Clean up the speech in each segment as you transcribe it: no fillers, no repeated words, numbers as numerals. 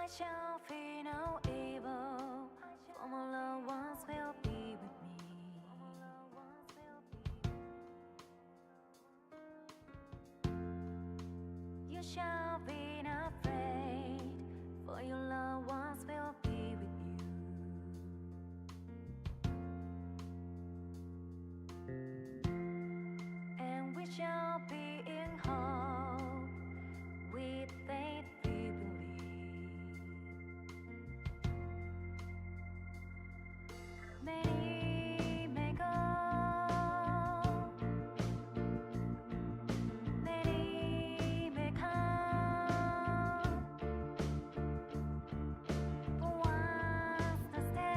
shall fear no evil, for my loved ones will be with me. You shall be not afraid, for your loved ones will be with you. And we shall be in hope, with faith we believe. Many may go, many may come, but once the stands,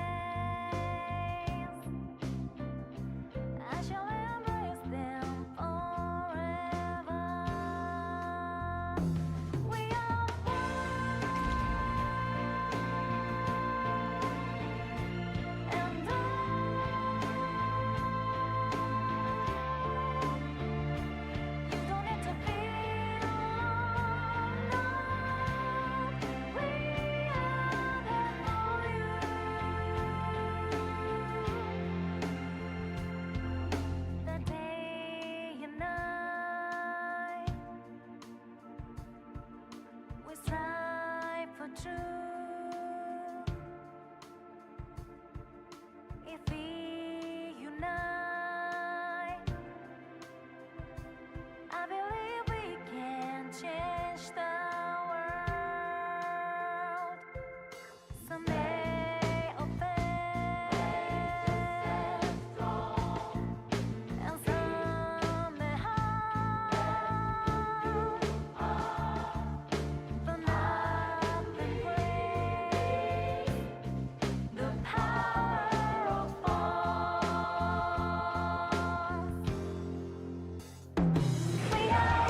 I shall embrace them forever. We are one, and you don't need to feel alone. We are there for you. The day and night, we strive for truth. If we unite, I believe we can change the world. Some may offend, and some may harm, but nothing breaks the power of force. We are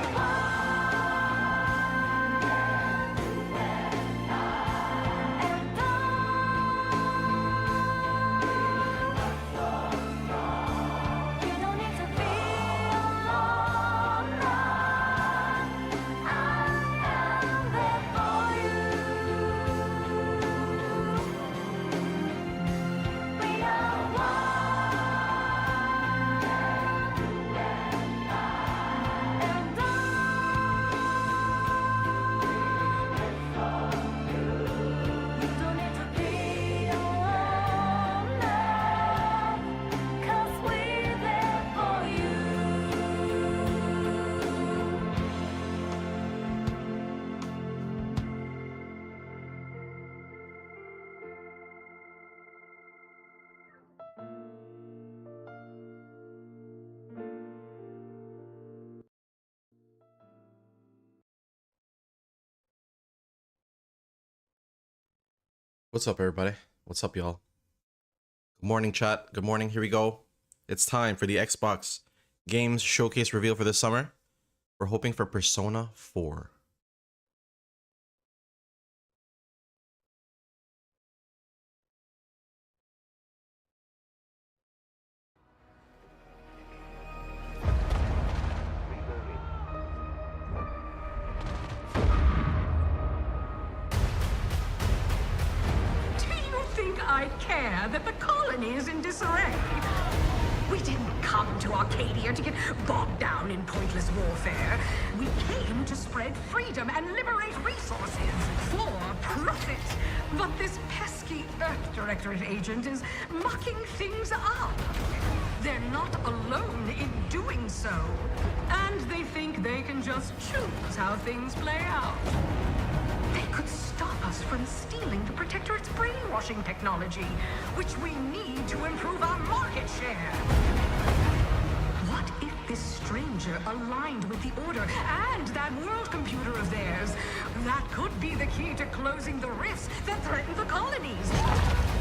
you don't need to feel alone. I am there for you. We are one, and you don't need to be alone now, 'cause we're there for you. What's up, everybody? What's up, y'all? Good morning, chat. Good morning. Here we go. It's time for the Xbox Games Showcase reveal for this summer. We're hoping for Persona 4. Do you think I care that the colony is in disarray? We didn't come to Arcadia to get bogged down in pointless warfare. We came to spread freedom and liberate resources for profit. But this pesky Earth Directorate agent is mucking things up. They're not alone in doing so. And they think they can just choose how things play out. They could stop us from stealing the Protectorate's brainwashing technology, which we need to improve our market share. What if this stranger aligned with the Order and that world computer of theirs? That could be the key to closing the rifts that threaten the colonies.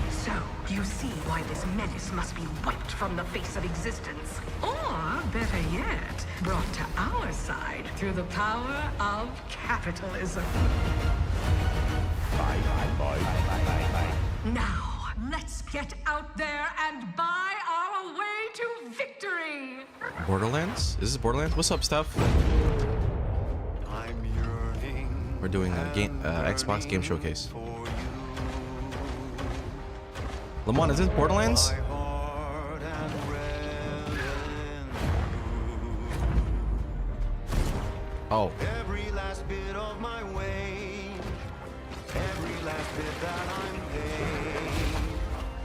So, you see why this menace must be wiped from the face of existence. Or, better yet, brought to our side through the power of capitalism. Now, let's get out there and buy our way to victory! Borderlands? Is this Borderlands? What's up, Steph? I'm yearning. We're doing a Xbox Game Showcase. For Lamont, is this Borderlands? Oh. Every last bit of my wage, every last bit that I'm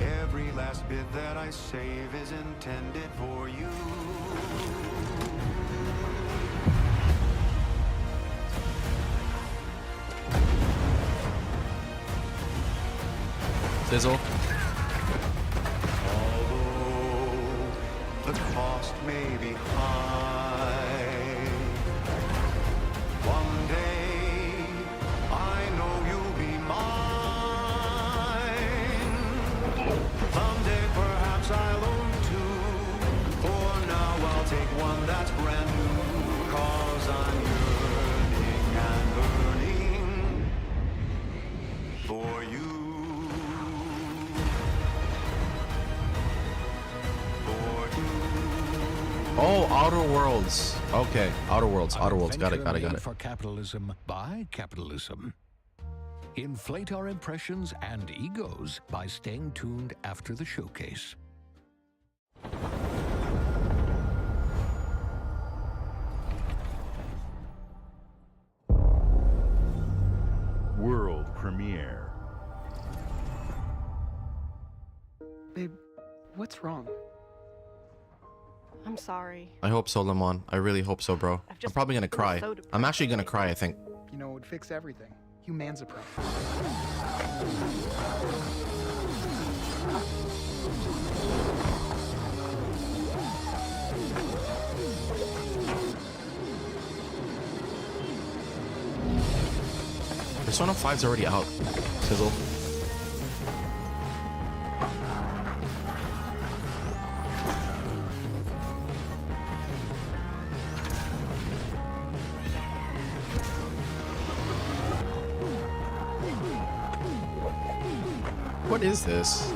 paid, every last bit that I save is intended for you. Sizzle. Although the cost may be high, one day I know you'll be mine. Someday perhaps I'll own two. For now I'll take one that's brand new. 'Cause I'm yearning and burning for you. Oh, Outer Worlds. Okay, Outer Worlds. Outer Worlds. Got it. For capitalism by capitalism. Inflate our impressions and egos by staying tuned after the showcase. World premiere. Babe, what's wrong? I'm sorry. I hope so, Lamont. I really hope so, bro. I'm probably gonna cry. so I'm actually gonna cry, I think. You know, it would fix everything. Humanzaprone. Persona 5's already out. Sizzle. What is this?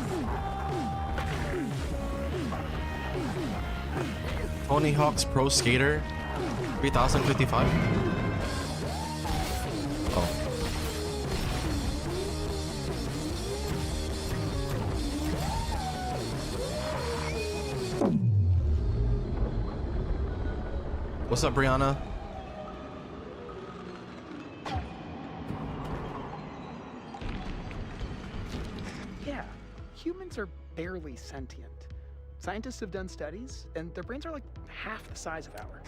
Tony Hawk's Pro Skater 3055? Oh. What's up, Brianna? Yeah, humans are barely sentient. Scientists have done studies, and their brains are like half the size of ours.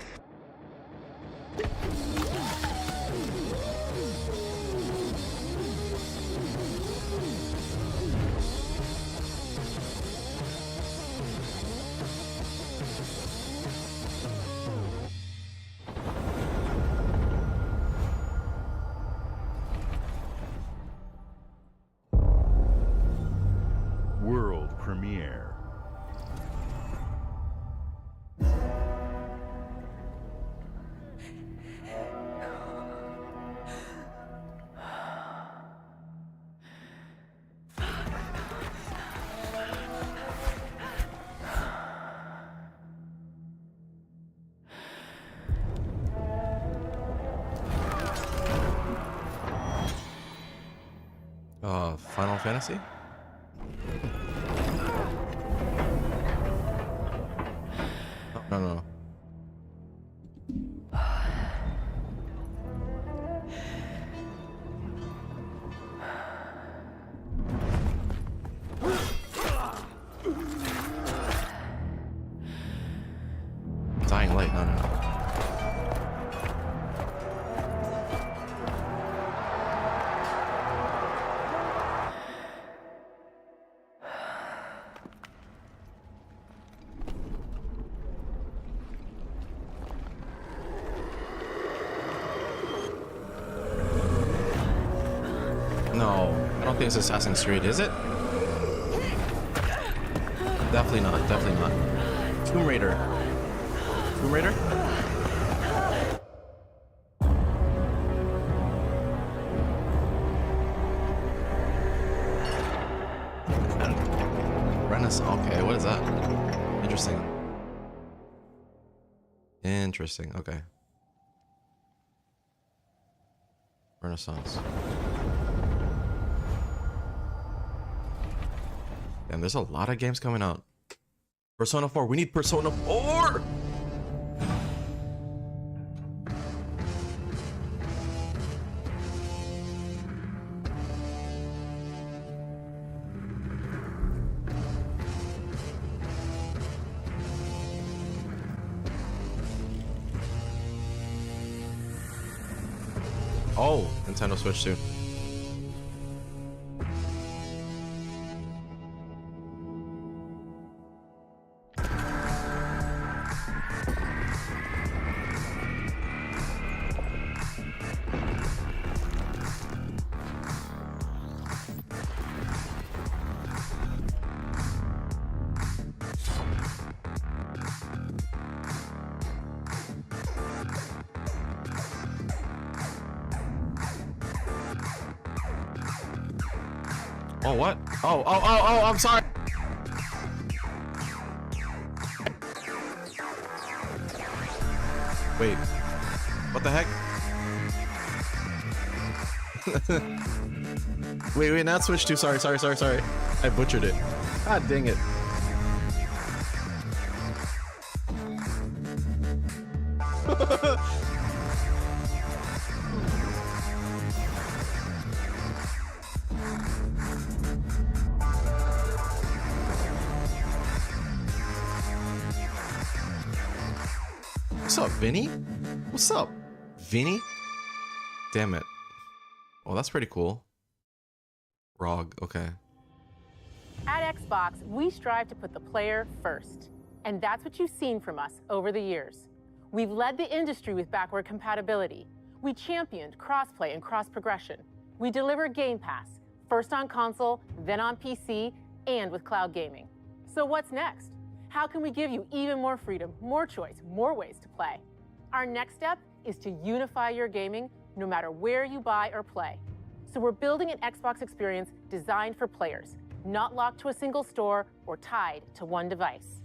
World premiere. Final Fantasy? Oh, no. Dying Light, no. No, I don't think it's Assassin's Creed, is it? Definitely not, Tomb Raider. Tomb Raider? Renaissance, okay, what is that? Interesting, okay. Renaissance. And there's a lot of games coming out. Persona 4. We need Persona 4! Oh, Nintendo Switch too. Oh, what? Oh, I'm sorry. Wait. What the heck? wait, not Switch 2. Sorry. I butchered it. God dang it. What's up, Vinny? What's up, Vinny? Damn it. Oh, that's pretty cool. ROG, okay. At Xbox, we strive to put the player first. And that's what you've seen from us over the years. We've led the industry with backward compatibility. We championed crossplay and cross-progression. We delivered Game Pass, first on console, then on PC, and with cloud gaming. So what's next? How can we give you even more freedom, more choice, more ways to play? Our next step is to unify your gaming no matter where you buy or play. So we're building an Xbox experience designed for players, not locked to a single store or tied to one device.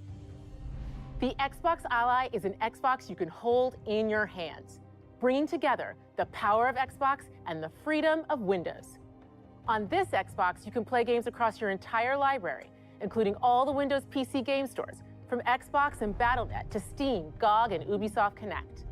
The Xbox Ally is an Xbox you can hold in your hands, bringing together the power of Xbox and the freedom of Windows. On this Xbox, you can play games across your entire library, including all the Windows PC game stores, from Xbox and Battle.net to Steam, GOG, and Ubisoft Connect.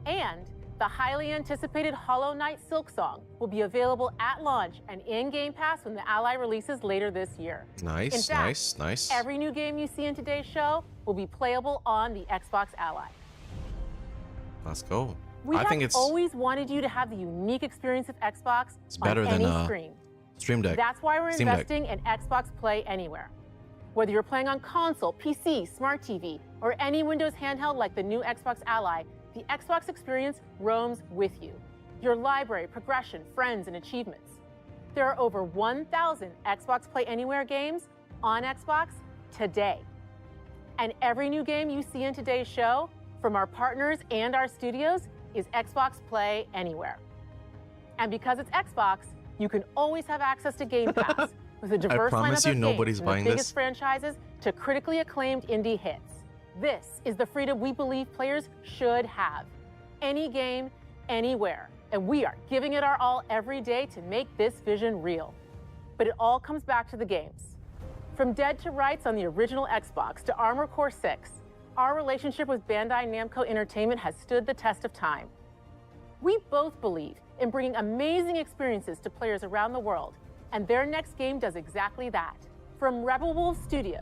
And the highly anticipated Hollow Knight Silksong will be available at launch and in Game Pass when the Ally releases later this year. Nice, In fact, nice. Every new game you see in today's show will be playable on the Xbox Ally. Let's go. We I think it's always wanted you to have the unique experience of Xbox better on than any screen. Stream Deck. That's why we're Steam Deck. investing in Xbox Play Anywhere. Whether you're playing on console, PC, smart TV, or any Windows handheld like the new Xbox Ally, the Xbox experience roams with you. Your library, progression, friends, and achievements. There are over 1,000 Xbox Play Anywhere games on Xbox today. And every new game you see in today's show, from our partners and our studios, is Xbox Play Anywhere. And because it's Xbox, you can always have access to Game Pass with a diverse promise lineup you of nobody's games from buying the biggest this. franchises to critically acclaimed indie hits. This is the freedom we believe players should have. Any game, anywhere. And we are giving it our all every day to make this vision real. But it all comes back to the games. From Dead to Rights on the original Xbox to Armored Core 6, our relationship with Bandai Namco Entertainment has stood the test of time. We both believe in bringing amazing experiences to players around the world, and their next game does exactly that. From Rebel Wolf Studio,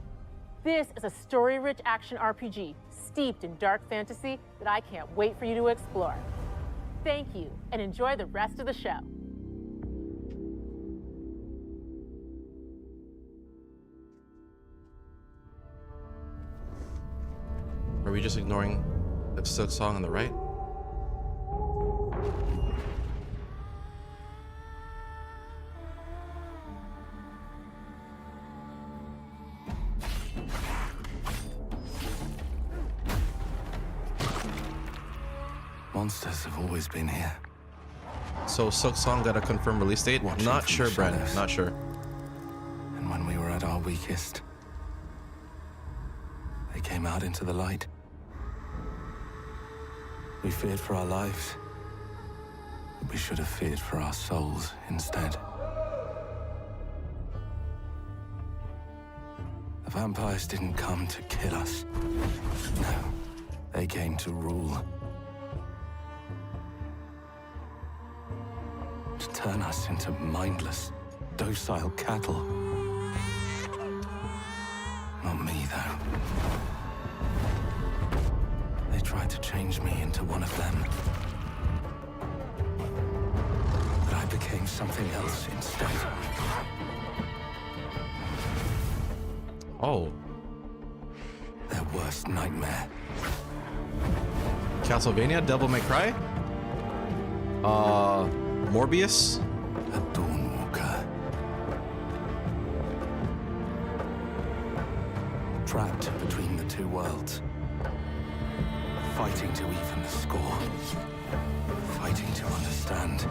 this is a story-rich action RPG steeped in dark fantasy that I can't wait for you to explore. Thank you, and enjoy the rest of the show. Are we just ignoring the Silk Song on the right? Monsters have always been here. So Silk Song got a confirmed release date? Watching Not from sure, the Brandon. shadows. Not sure. And when we were at our weakest, they came out into the light. We feared for our lives, but we should have feared for our souls instead. The vampires didn't come to kill us. No, they came to rule. To turn us into mindless, docile cattle. Not me, though. They tried to change me into one of them. But I became something else instead. Oh. Their worst nightmare. Castlevania, Devil May Cry? Morbius? A Dawnwalker. Trapped between the two worlds. Fighting to even the score. Fighting to understand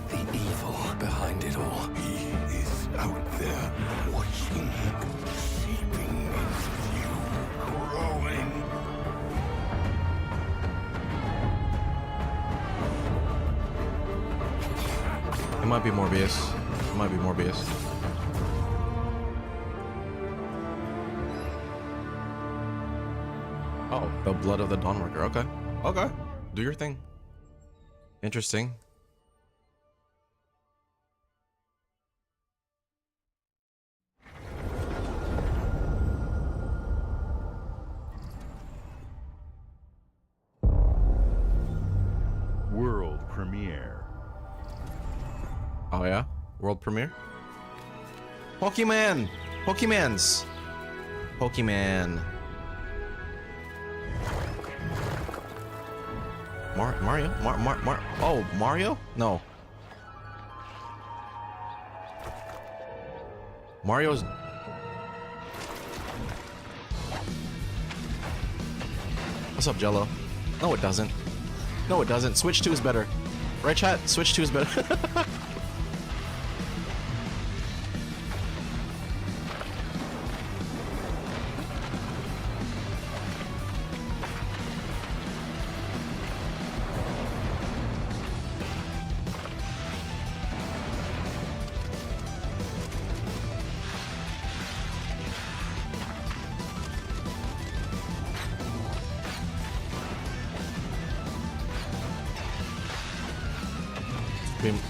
the evil behind it all. He is out there, watching, seeping into you, growing. It might be Morbius. It might be Morbius. Oh, the blood of the Dawnwalker. Okay. Okay. Do your thing. Interesting. World premiere. Oh yeah? World premiere? Pokemon! Pokemans! Pokemon. Mario? Oh, Mario? No. Mario's... What's up, Jello? No, it doesn't. No, it doesn't. Switch 2 is better. Right, chat? Switch 2 is better.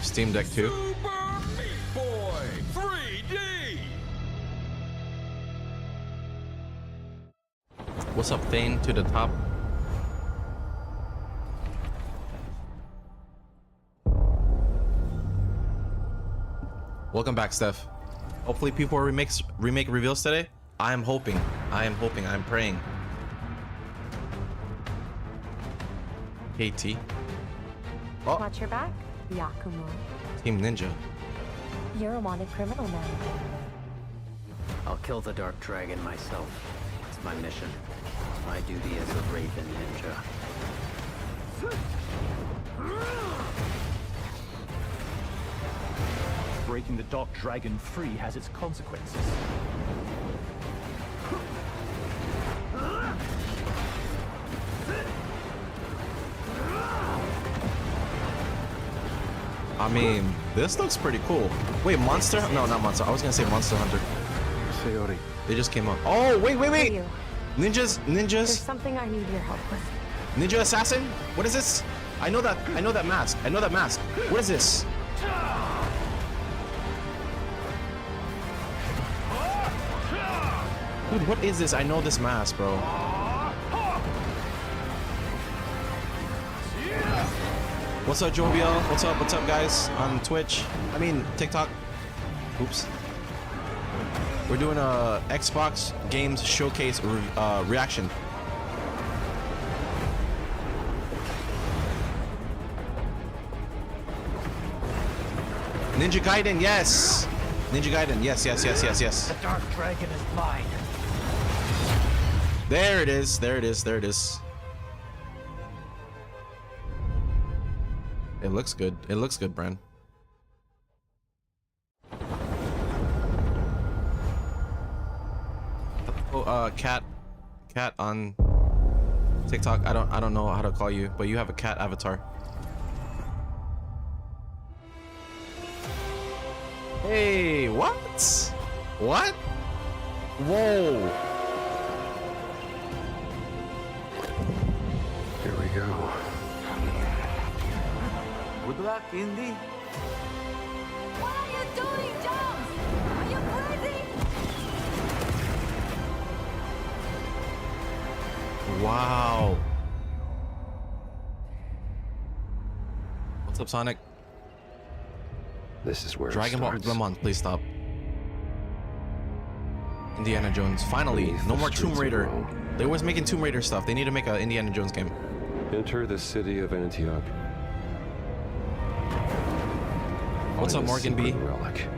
Steam Deck 2. Super Meat Boy 3D. What's up, Thane? To the top. Welcome back, Steph. Hopefully people will remake reveals today. I am hoping. I'm praying. KT. Oh, Watch your back, Yakumo. Team Ninja. You're a wanted criminal now. I'll kill the Dark Dragon myself. It's my mission. My duty as a Raven Ninja. Breaking the Dark Dragon free has its consequences. I mean, this looks pretty cool. Wait, Monster? No, not Monster. I was gonna say Monster Hunter. Sayori. They just came out. Oh, wait. Who are you? Ninjas. There's something I need your help with. Ninja assassin? What is this? I know that mask. What is this? Dude, what is this? I know this mask, bro. What's up, Jovial? What's up, guys? On Twitch. I mean, TikTok. Oops. We're doing a Xbox Games Showcase reaction. Ninja Gaiden, yes! Ninja Gaiden, yes. The Dark Dragon is mine. There it is. It looks good. Bran. Oh, cat on TikTok. I don't know how to call you, but you have a cat avatar. Hey, what? Whoa! Here we go. Good luck, Indy. What are you doing, Jones? Are you crazy? Wow. What's up, Sonic? This is where Dragon it Ball. starts. Come on, please stop. Indiana Jones. Finally, Beneath no the more Tomb streets of Raider. Rome. They always making Tomb Raider stuff. They need to make an Indiana Jones game. Enter the city of Antioch. What's up, Find a Morgan B? secret relic.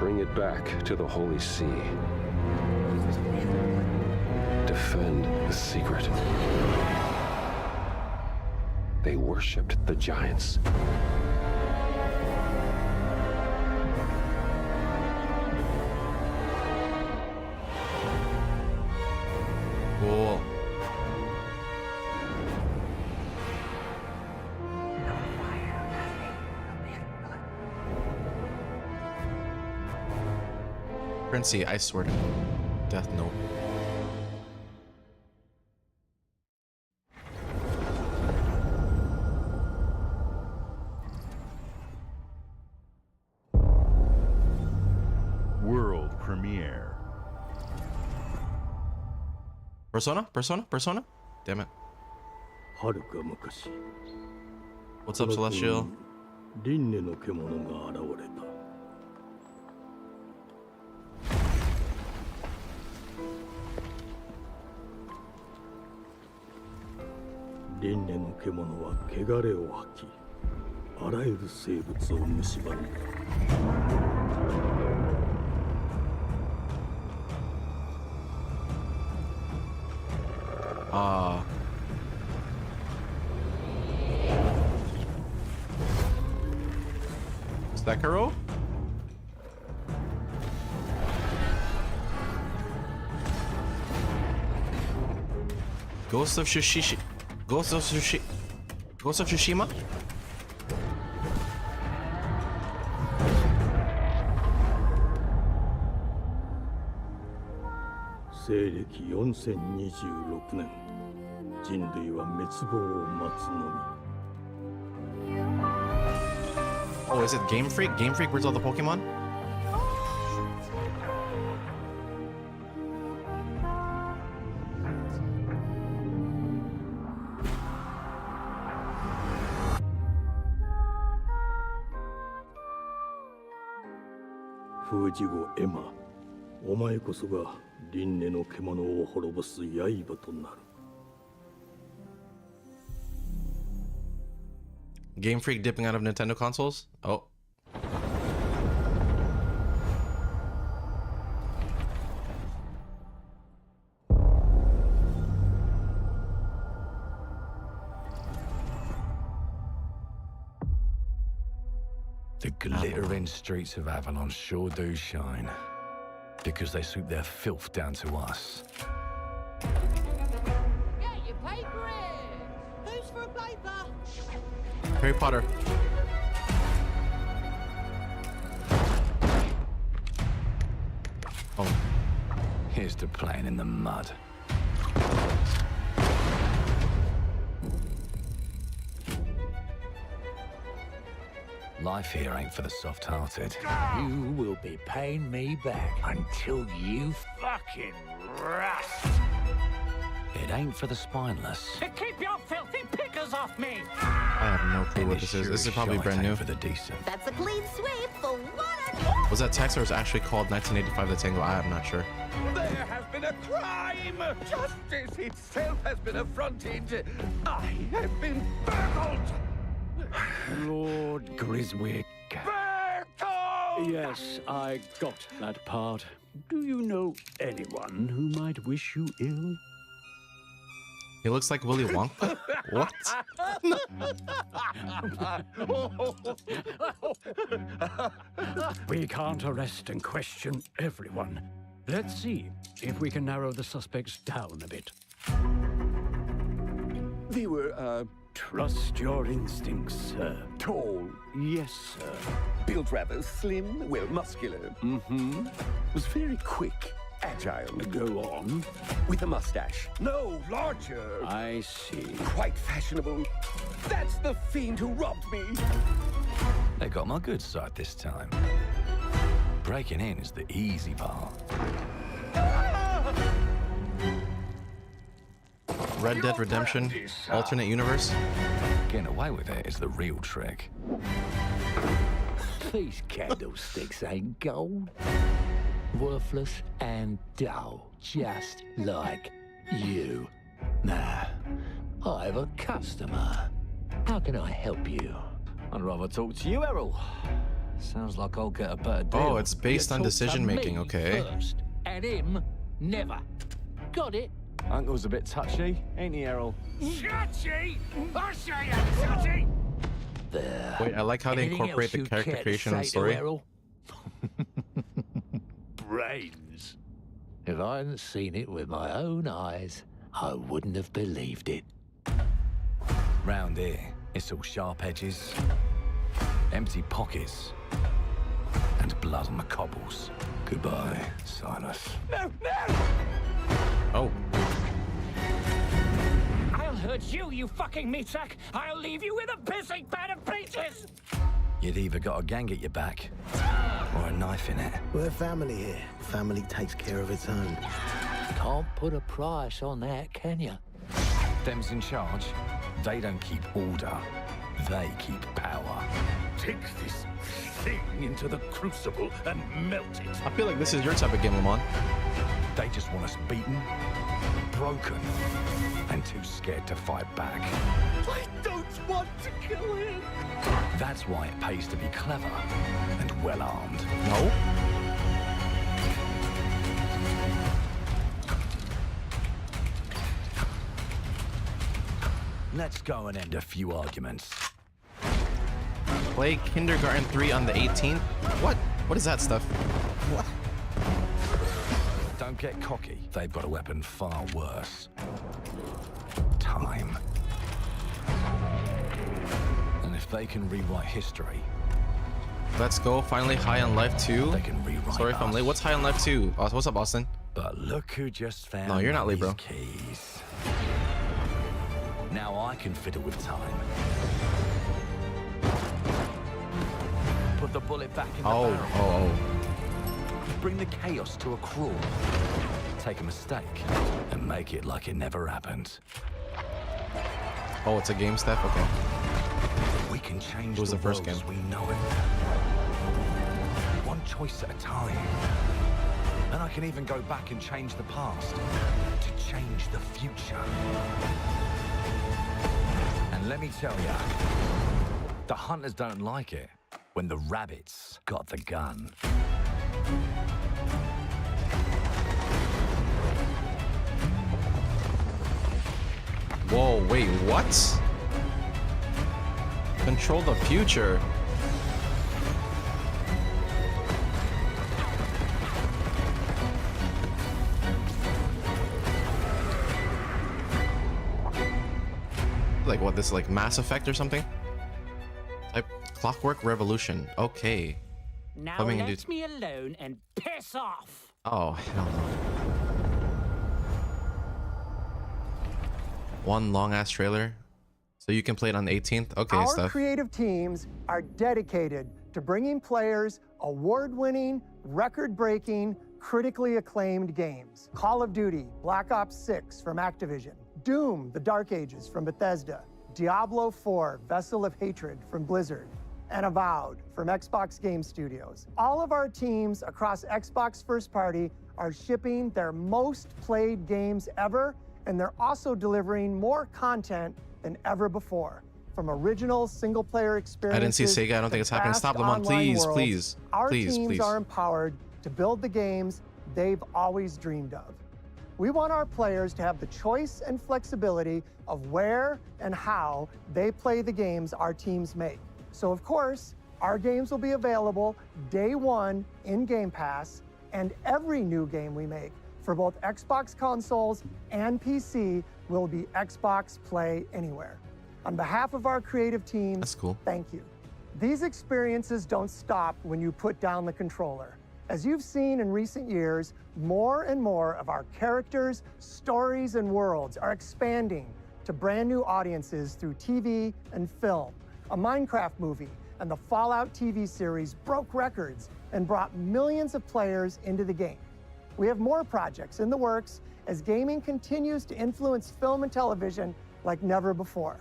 Bring it back to the Holy See. Defend the secret. They worshipped the giants. Cool. Princey, I swear to Death Note. World premiere. Persona? Damn it. What's up, Celestial? 輪廻の獣が現れた。輪廻の獣は汚れを吐き、あらゆる生物を蝕んだ。Sekiro? Ghost of Tsushima? Ghost of Tsushima?西暦4026年、人類は滅亡を待つのみ。 Oh, is it Game Freak? Game Freak brings all the Pokemon?封じ子エマ、お前こそが輪廻の獣を滅ぼす刃となる。 Game Freak dipping out of Nintendo consoles? Oh. The glittering streets of Avalon sure do shine. Because they suit their filth down to us. Get your paper in! Who's for a paper? Harry Potter. Oh. Here's to playing in the mud. Life here ain't for the soft-hearted. You will be paying me back until you fucking rust. It ain't for the spineless. Keep your filthy pickers off me! I have no clue what this is. This is probably brand new. For the decent. That's a clean sweep for one and all! Was that text or is it actually called 1985 The Tango? I am not sure. There has been a crime! Justice itself has been affronted! I have been burgled! Lord Griswick. Bertolt! Yes, I got that part. Do you know anyone who might wish you ill? He looks like Willy Wonka. What? We can't arrest and question everyone. Let's see if we can narrow the suspects down a bit. We were, Trust your instincts, sir. Tall. Yes, sir. Built rather slim, well, muscular. Mm-hmm. Was very quick, agile. Go on. With a mustache. No, larger. I see. Quite fashionable. That's the fiend who robbed me. They got my good side this time. Breaking in is the easy part. Red Dead Redemption, alternate universe. Getting away with it is the real trick. These candlesticks ain't gold. Worthless and dull, just like you. Nah, I have a customer. How can I help you? I'd rather talk to you, Errol. Sounds like I'll get a better deal. Oh, it's based on decision making, okay. First, and him, never. Got it? Uncle's a bit touchy, ain't he, Errol? Touchy? I say I'm touchy! There. Wait, I like how they Anything incorporate else the you character care to creation in the say to story. Errol? Brains. If I hadn't seen it with my own eyes, I wouldn't have believed it. Round here, it's all sharp edges, empty pockets, and blood on the cobbles. Goodbye, Silas. No, no! Oh. I'll hurt you, you fucking meatsack! I'll leave you with a pissing pad of peaches! You'd either got a gang at your back, or a knife in it. We're family here. Family takes care of its own. Can't put a price on that, can you? Them's in charge. They don't keep order. They keep power. Take this thing into the crucible and melt it. I feel like this is your type of game, Lamont. They just want us beaten, broken, and too scared to fight back. I don't want to kill him! That's why it pays to be clever and well-armed. No? Let's go and end a few arguments. Play Kindergarten 3 on the 18th? What? What is that stuff? What? Don't get cocky. They've got a weapon far worse. Time. And if they can rewrite history... Let's go. Finally, High on Life 2. They can rewrite Sorry if I'm late. What's High on Life 2? What's up, Austin? But look who just found No, you're not late, bro. keys. Now I can fiddle with time. Put the bullet back in the barrel. Bring the chaos to a crawl. Take a mistake and make it like it never happened. Oh, it's a game stuff? Okay. We can change It was the first world game. as we know it. One choice at a time. And I can even go back and change the past to change the future. And let me tell ya, the hunters don't like it when the rabbits got the gun. Whoa, wait, what? Control the future. Like what, this like Mass Effect or something? Type Clockwork Revolution. Okay. Now Let me let me alone and piss off! Oh, hell no. One long ass trailer. So you can play it on the 18th? Okay, Our stuff. creative teams are dedicated to bringing players award-winning, record-breaking, critically acclaimed games. Call of Duty, Black Ops 6 from Activision, Doom, The Dark Ages from Bethesda, Diablo 4, Vessel of Hatred from Blizzard, and Avowed from Xbox Game Studios. All of our teams across Xbox First Party are shipping their most played games ever, and they're also delivering more content than ever before. From original single-player experiences. I didn't see Sega. I don't think it's happening. Stop, Lamont. Please, please. Our Please, teams please. are empowered to build the games they've always dreamed of. We want our players to have the choice and flexibility of where and how they play the games our teams make. So of course, our games will be available day one in Game Pass, and every new game we make for both Xbox consoles and PC will be Xbox Play Anywhere. On behalf of our creative teams, that's cool. Thank you. These experiences don't stop when you put down the controller. As you've seen in recent years, more and more of our characters, stories, and worlds are expanding to brand new audiences through TV and film. A Minecraft movie and the Fallout TV series broke records and brought millions of players into the game. We have more projects in the works as gaming continues to influence film and television like never before.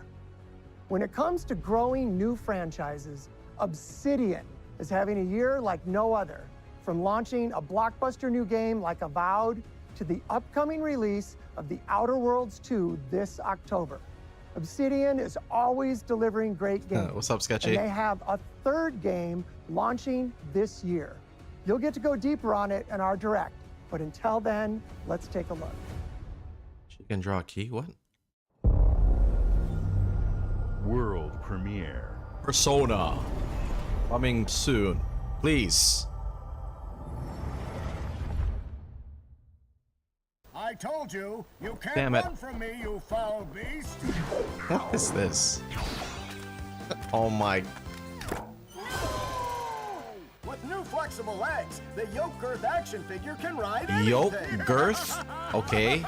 When it comes to growing new franchises, Obsidian is having a year like no other. From launching a blockbuster new game like Avowed to the upcoming release of The Outer Worlds 2 this October. Obsidian is always delivering great games. What's up, Sketchy? And they have a third game launching this year. You'll get to go deeper on it in our direct, but until then, let's take a look. She can draw a key? What? World premiere. Persona. Coming soon. Please. I told you, you can't Damn it. run from me, you foul beast. What is this? Oh my. With new flexible legs, the yoke girth action figure can ride anything. Yoke girth? Okay.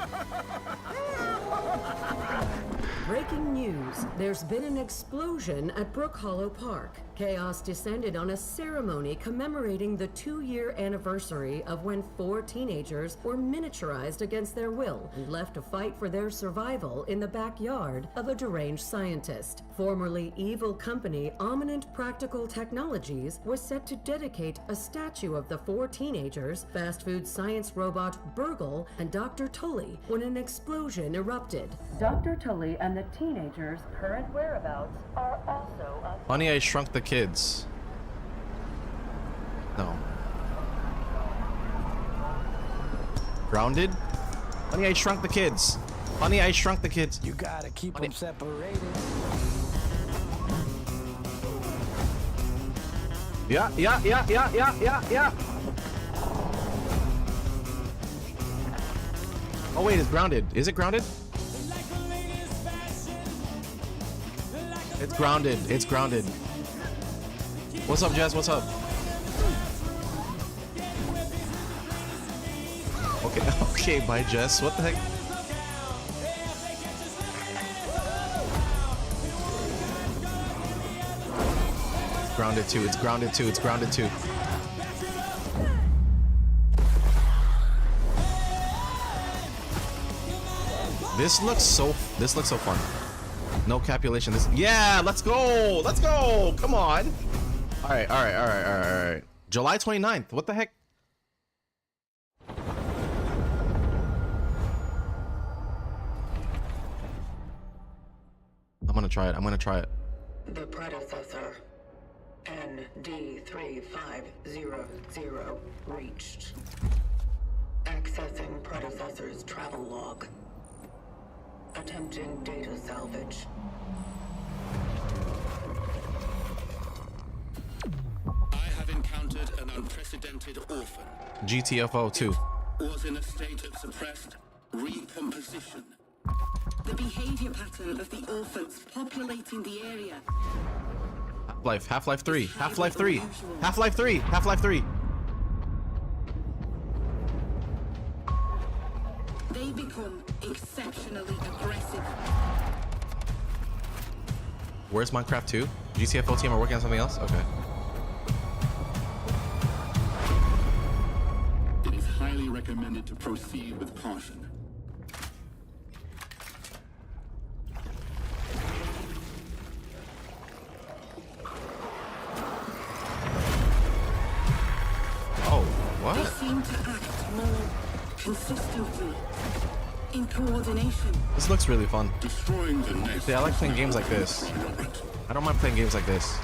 Breaking news. There's been an explosion at Brook Hollow Park. Chaos descended on a ceremony commemorating the 2-year anniversary of when 4 teenagers were miniaturized against their will and left to fight for their survival in the backyard of a deranged scientist. Formerly evil company Ominent Practical Technologies was set to dedicate a statue of the 4 teenagers, fast food science robot Burgle, and Dr. Tully when an explosion erupted. Dr. Tully and the teenagers' current whereabouts are also Honey, I Shrunk the Kids. No. Grounded? Honey, I Shrunk the Kids. Honey, I Shrunk the Kids. You gotta keep them separated. Yeah. Oh wait, it's grounded. Is it grounded? It's grounded. It's grounded. What's up, Jess? What's up? Okay, bye, Jess. What the heck? It's grounded too. It's grounded too. It's grounded too. This looks so fun. No capulation. Yeah, let's go. Let's go. Come on. All right. July 29th. What the heck? I'm gonna try it. The predecessor, ND3500, reached. Accessing predecessor's travel log. Attempting data salvage. I have encountered an unprecedented orphan. GTFO 2. Was in a state of suppressed recomposition. The behavior pattern of the orphans populating the area. Half-Life 3. Half-Life 3. Half-Life 3. Half-Life 3. They become exceptionally aggressive. Where's Minecraft 2? GTFO team are working on something else? Okay. It is highly recommended to proceed with caution. Oh, what? They seem to act more consistently, in coordination. This looks really fun. Destroying the nest. Yeah, I like playing games like this. I don't mind playing games like this.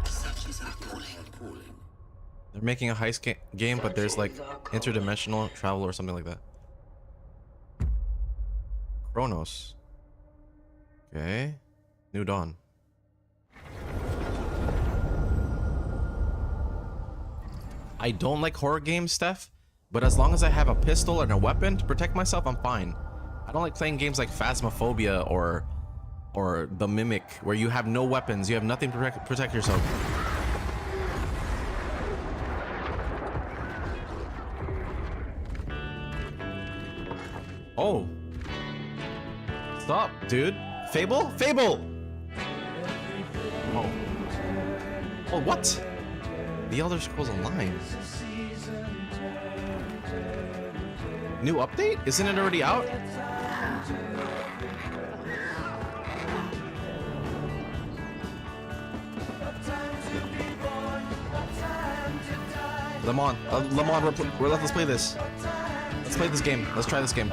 Such is our calling. They're making a heist game, but there's like interdimensional travel or something like that. Chronos. Okay. New Dawn. I don't like horror games, Steph, but as long as I have a pistol and a weapon to protect myself, I'm fine. I don't like playing games like Phasmophobia or The Mimic, where you have no weapons, you have nothing to protect yourself. Oh. Stop, dude. Fable? Fable! Oh. Oh, what? The Elder Scrolls Online. New update? Isn't it already out? Lemon, let's play this. Let's play this game. Let's try this game.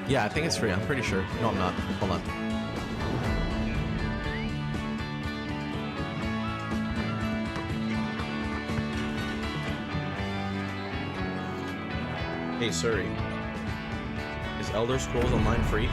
Yeah, I think it's free. I'm pretty sure. No, I'm not. Hold on. Hey, Suri. Is Elder Scrolls Online free?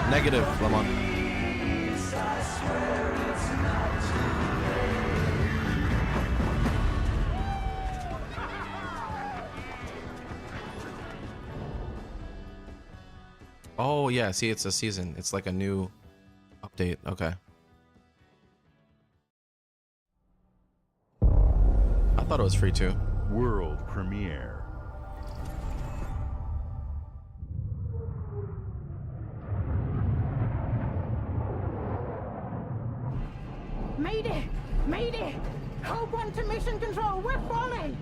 Negative, Lemon. Oh yeah, see, it's a season. It's like a new update. Okay. I thought it was free too. World premiere. Mayday! Mayday! Hope 1 to mission control. We're falling!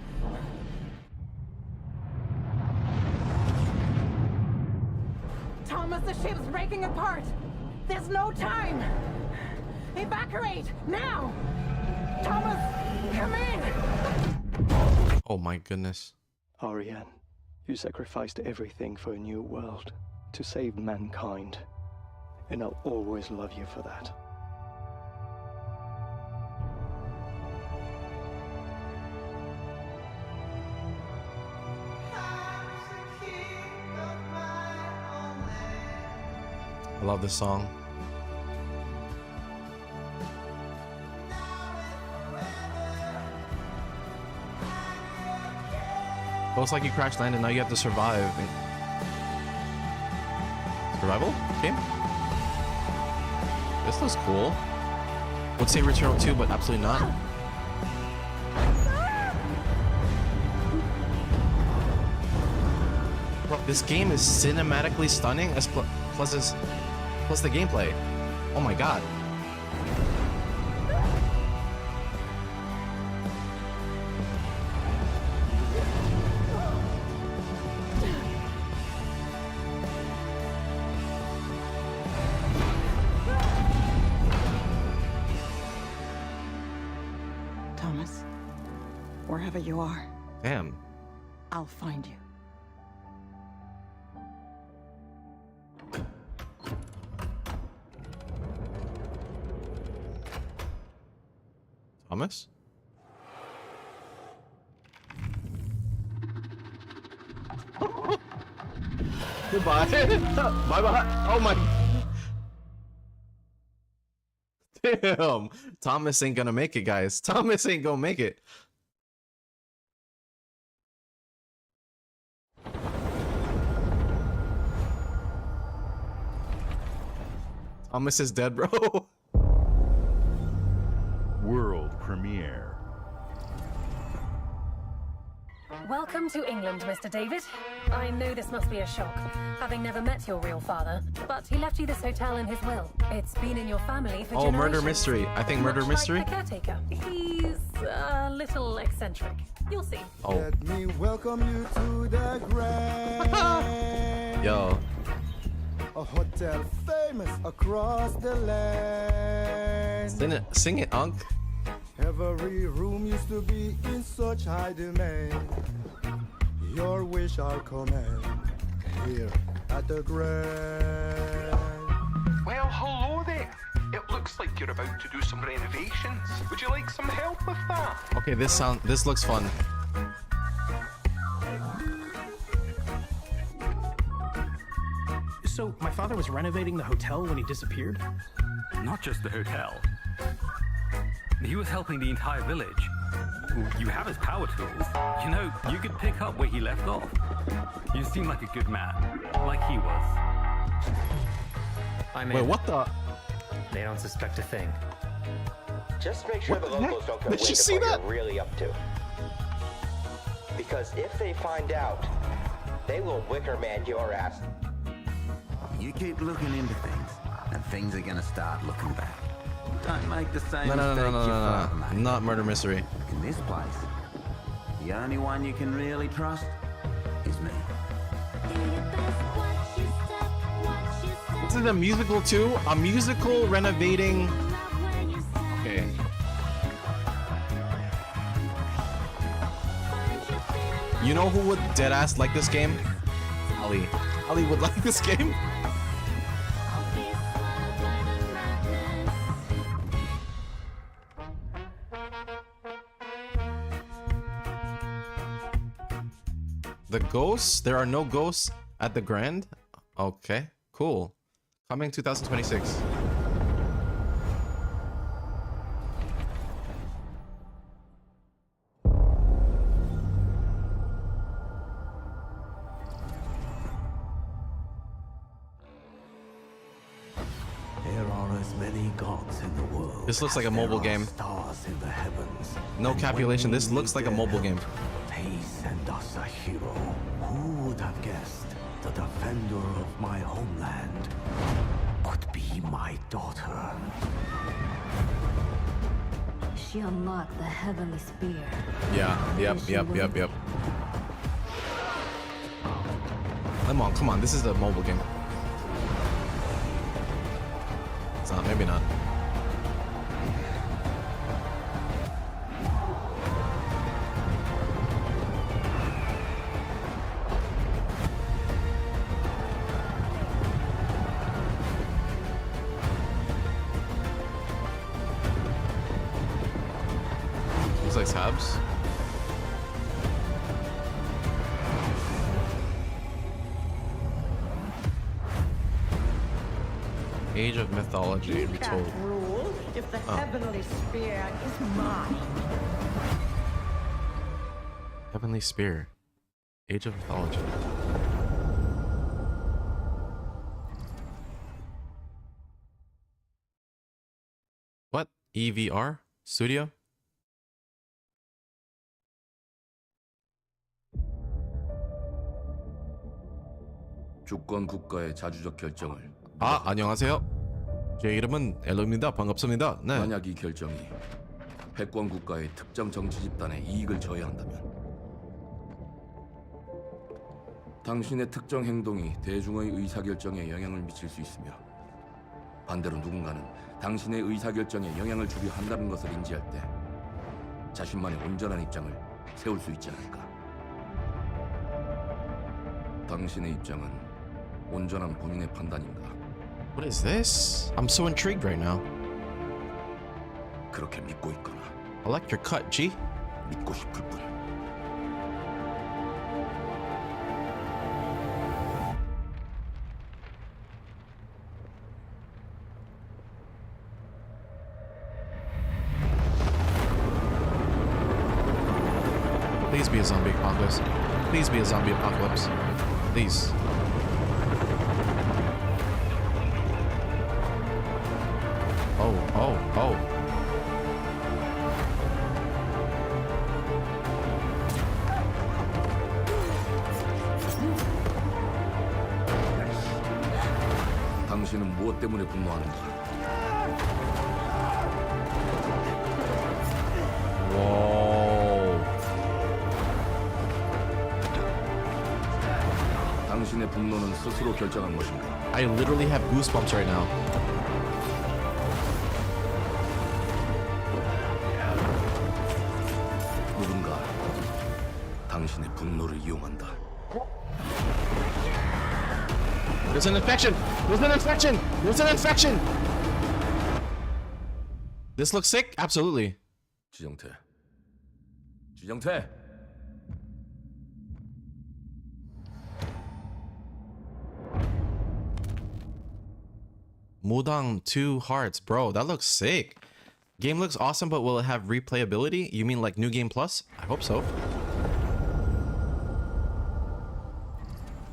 Thomas, the ship's breaking apart. There's no time. Evacuate now! Thomas, come in! Oh my goodness. Ariane, you sacrificed everything for a new world, to save mankind. And I'll always love you for that. I love this song. Well, it's like you crash landed, now you have to survive. Survival game? This looks cool. Would say Returnal 2, but absolutely not. Bro, this game is cinematically stunning, plus the gameplay. Oh my god. Thomas, wherever you are, Damn. I'll find you. Thomas? Goodbye. Bye-bye. Oh my. Damn. Thomas ain't gonna make it, guys. Thomas ain't gonna make it. Thomas is dead, bro. World premiere. Welcome to England, Mr. David. I know this must be a shock, having never met your real father, but he left you this hotel in his will. It's been in your family for generations. Murder mystery. I think murder Much mystery. like the caretaker. He's a little eccentric. You'll see. Oh. Let me welcome you to the Grand. Yo. A hotel famous across the land. Sing it, Unc. Heaven Every room used to be in such high demand. Your wish I'll command here at the Grand. Well, hello there. It looks like you're about to do some renovations. Would you like some help with that? Okay, this looks fun. So, my father was renovating the hotel when he disappeared? Not just the hotel. He was helping the entire village. You have his power tools. You know, you could pick up where he left off. You seem like a good man. Like he was. Wait, what the? They don't suspect a thing. Just make sure What the the heck? locals don't get Did you wind of see what that? you're really up to. Because if they find out, they will wicker man your ass. You keep looking into things, and things are gonna start looking back. Don't make the same No, mistakes your father no. made. Not murder mystery. In this place, the only one you can really trust is me. This is a musical too? A musical renovating... Okay. You know who would deadass like this game? Ali. Ali would like this game? The ghosts? There are no ghosts at the Grand? Okay, cool. Coming 2026. There are as many gods in the world. This looks like a mobile game. Stars in the heavens. No capulation, this looks like a mobile game. They send us a hero. Who would have guessed the defender of my homeland could be my daughter? She unlocked the heavenly spear. Yeah, yep. Come on, this is a mobile game. It's not, maybe not. Looks like tabs. Age of Mythology retold. Rule if the heavenly spear is mine. Heavenly Spear. Age of Mythology. What? EVR? Studio? 주권 국가의 자주적 결정을 아, 안녕하세요. 제 이름은 엘로입니다. 반갑습니다. 네. 만약 이 결정이 패권 국가의 특정 정치 집단에 이익을 저해한다면 당신의 특정 행동이 대중의 의사결정에 영향을 미칠 수 있으며 반대로 누군가는 당신의 의사결정에 영향을 주려 한다는 것을 인지할 때 자신만의 온전한 입장을 세울 수 있지 않을까. 당신의 입장은 온전한 본인의 판단인가? What is this? I'm so intrigued right now. 그렇게 믿고 있거나 I like your cut, G. 믿고 싶을 뿐. Please be a zombie apocalypse. Please be a zombie apocalypse. Please. Oh. 당신은 무엇 때문에 분노하는가? Whoa. 당신의 분노는 스스로 결정한 것인가? I literally have goosebumps right now. 당신의 분노를 이용한다. There's an infection! There's an infection! There's an infection! This looks sick? Absolutely. 지정태. 지정태. Mudang 2 hearts. Bro, that looks sick. Game looks awesome, but will it have replayability? You mean like New Game Plus? I hope so.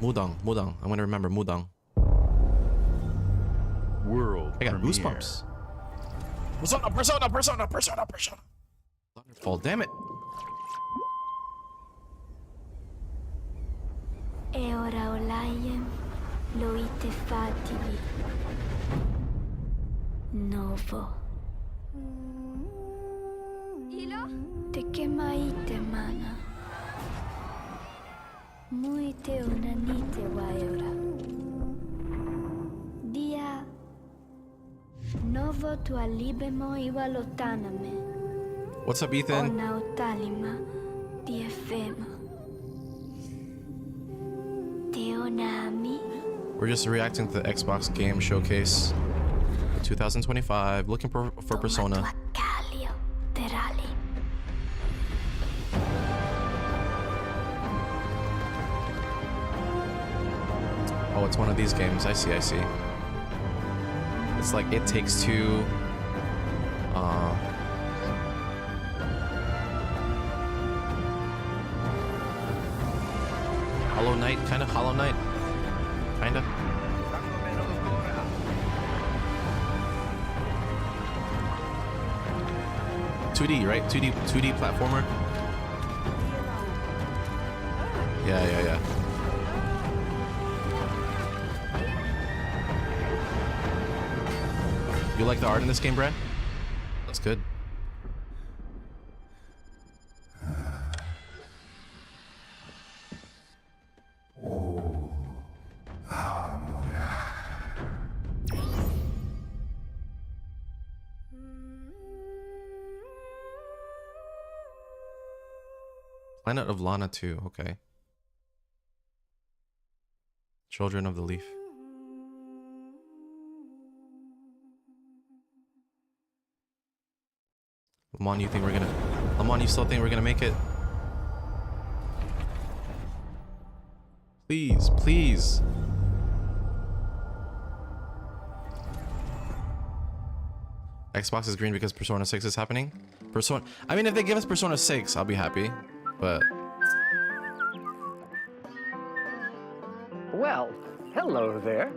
Mudang. I'm gonna remember Mudang. World I got premiere. goosebumps. Persona. Thunderfall, damn it. E ora olaiem loite fativi. Novo. Ilo? Te kemaite mana. Muite onanite waiora. Dia. Novo tu alibemo iwa lotaname. What's up, Ethan? Ona otalima di efema. Teonami. We're just reacting to the Xbox Game Showcase 2025. Looking for Persona. Calio terali. Oh, it's one of these games. I see. It's like It Takes Two. Hollow Knight, kinda. Hollow Knight, kinda. $2D, right? 2D platformer. Yeah. You like the art in this game, Brad? That's good. Planet of Lana 2, okay. Children of the Leaf. Lamont, you still think we're gonna make it? Please. Xbox is green because Persona 6 is happening? I mean, if they give us Persona 6, I'll be happy. But well, hello there.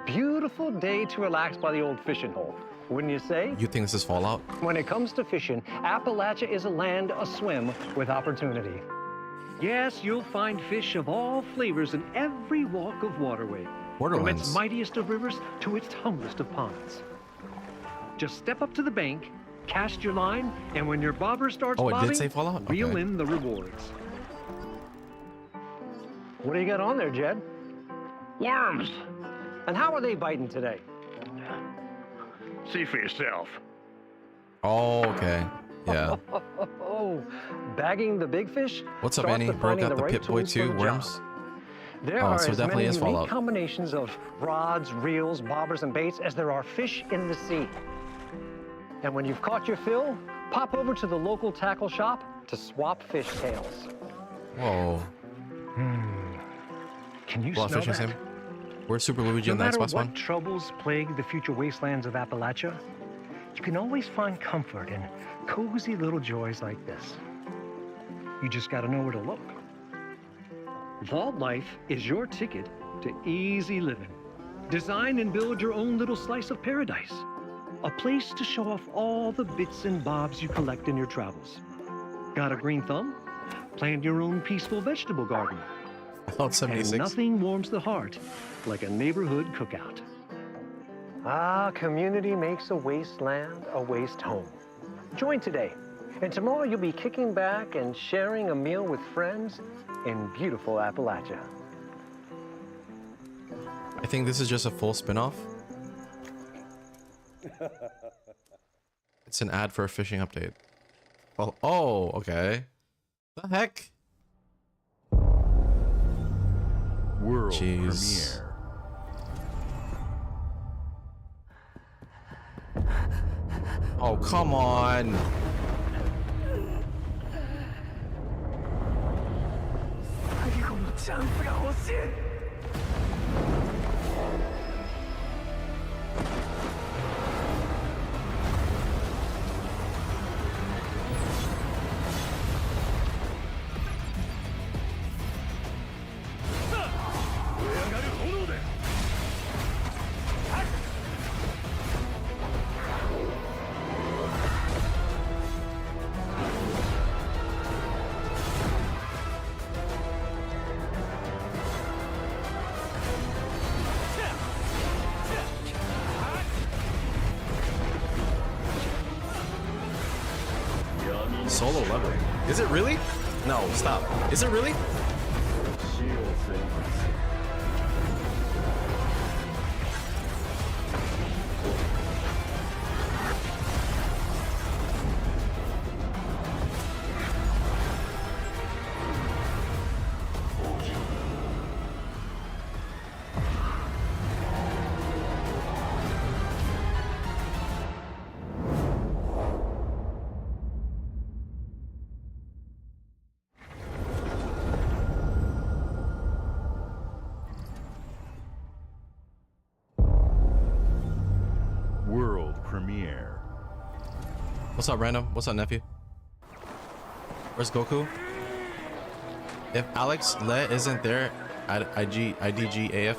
Beautiful day to relax by the old fishing hole, wouldn't you say? You think this is Fallout? When it comes to fishing, Appalachia is a land aswim with opportunity. Yes, you'll find fish of all flavors in every walk of waterway. From its mightiest of rivers to its humblest of ponds. Just step up to the bank, cast your line, and when your bobber starts bobbing, it did say Fallout? reel Okay. in the rewards. What do you got on there, Jed? Worms. And how are they biting today? See for yourself. Oh, okay. Yeah. Bagging the big fish? What's up, starts Annie? with Broke finding out the right Pit Boy tools for 2 the worms. job. There Oh, are so it as definitely many is unique Fallout. combinations of rods, reels, bobbers, and baits as there are fish in the sea. And when you've caught your fill, pop over to the local tackle shop to swap fish tails. Whoa. Can you Well, smell fishing that? sim. Where's Super Luigi No on the matter Xbox what One? troubles plague the future wastelands of Appalachia, you can always find comfort in cozy little joys like this. You just gotta know where to look. Vault Life is your ticket to easy living. Design and build your own little slice of paradise. A place to show off all the bits and bobs you collect in your travels. Got a green thumb? Plant your own peaceful vegetable garden. Fallout 76. And nothing warms the heart like a neighborhood cookout. Ah, community makes a wasteland a waste home. Join today, and tomorrow you'll be kicking back and sharing a meal with friends in beautiful Appalachia. I think this is just a full spin-off. It's an ad for a fishing update. Oh, okay. The heck? World Jeez. premiere. Oh, come on. Solo level. Is it really? No, stop. Is it really? World premiere. What's up, random? What's up, nephew? Where's Goku? If Alex Le isn't there at IDGAF.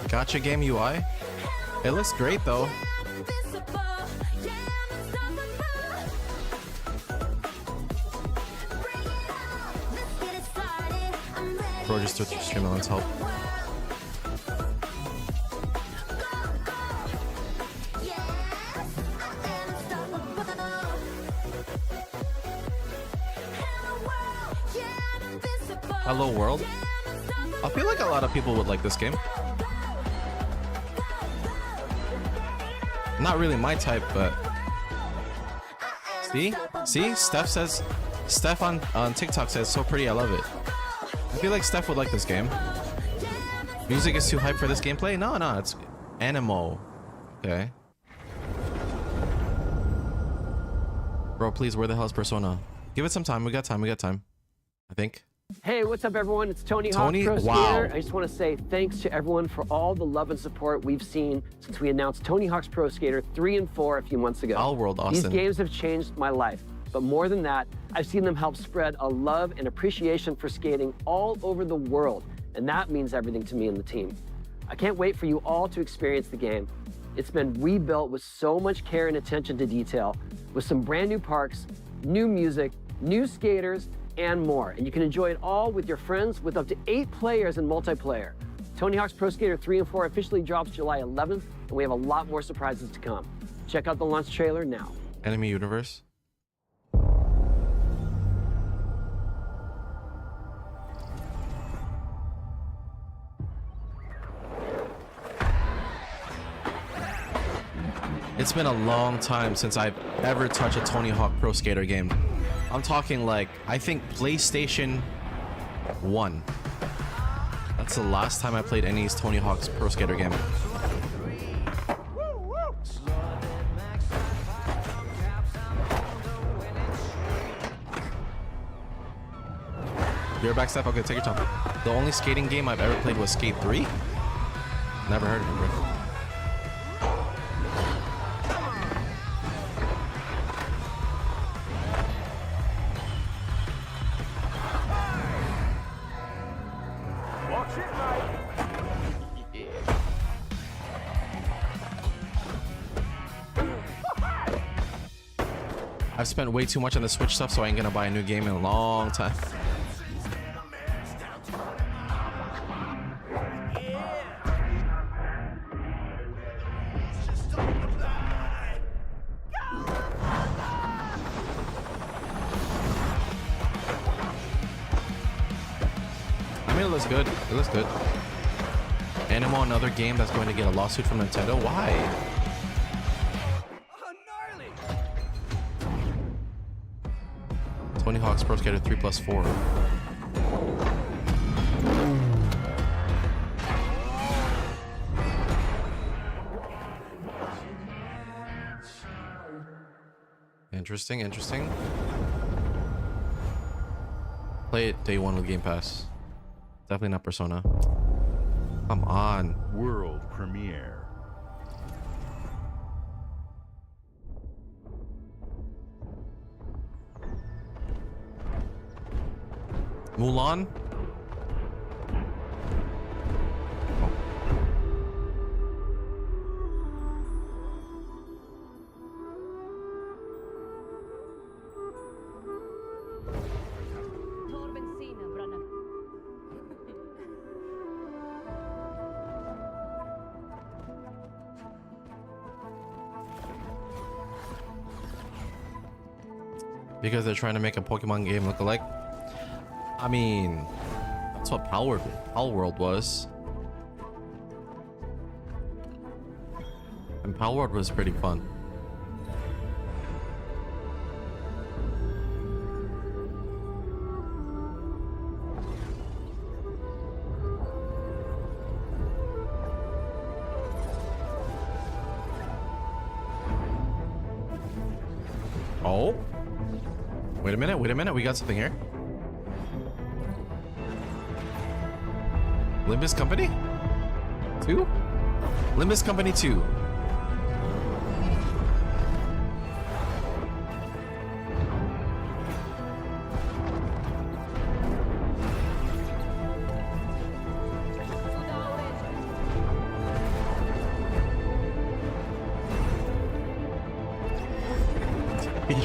Gotcha game UI. It looks great though. Bro, just switch streaming, let's help. Hello world. I feel like a lot of people would like this game. Not really my type, but see, Steph on TikTok says so pretty, I love it. I feel like Steph would like this game. Music is too hype for this gameplay. No, it's Animo. Okay, bro, please, where the hell is Persona? Give it some time. We got time, I think. Hey, what's up, everyone? It's Tony Hawk Tony, Pro wow. Skater. I just want to say thanks to everyone for all the love and support we've seen since we announced Tony Hawk's Pro Skater 3 and 4 a few months ago. All world, Austin. These games have changed my life, but more than that, I've seen them help spread a love and appreciation for skating all over the world, and that means everything to me and the team. I can't wait for you all to experience the game. It's been rebuilt with so much care and attention to detail, with some brand new parks, new music, new skaters, and more. And you can enjoy it all with your friends with up to 8 players in multiplayer. Tony Hawk's Pro Skater 3 and 4 officially drops July 11th, and we have a lot more surprises to come. Check out the launch trailer now. Enemy universe. It's been a long time since I've ever touched a Tony Hawk Pro Skater game. I'm talking like, I think PlayStation 1. That's the last time I played any Tony Hawk's Pro Skater game. You're back, Steph? Okay, take your time. The only skating game I've ever played was Skate 3. Never heard of it, bro. I've spent way too much on the Switch stuff, so I ain't gonna buy a new game in a long time. I mean, it looks good. It looks good. Animal, another game that's going to get a lawsuit from Nintendo. Why? Tony Hawk's Pro Skater 3+4. Interesting, interesting. Play it day one with Game Pass. Definitely not Persona. Come on. World premiere. Mulan? Because they're trying to make a Pokemon game look alike. I mean, that's what Power World was. And Power World was pretty fun. Oh. Wait a minute, we got something here. Limbus Company 2? Limbus Company 2.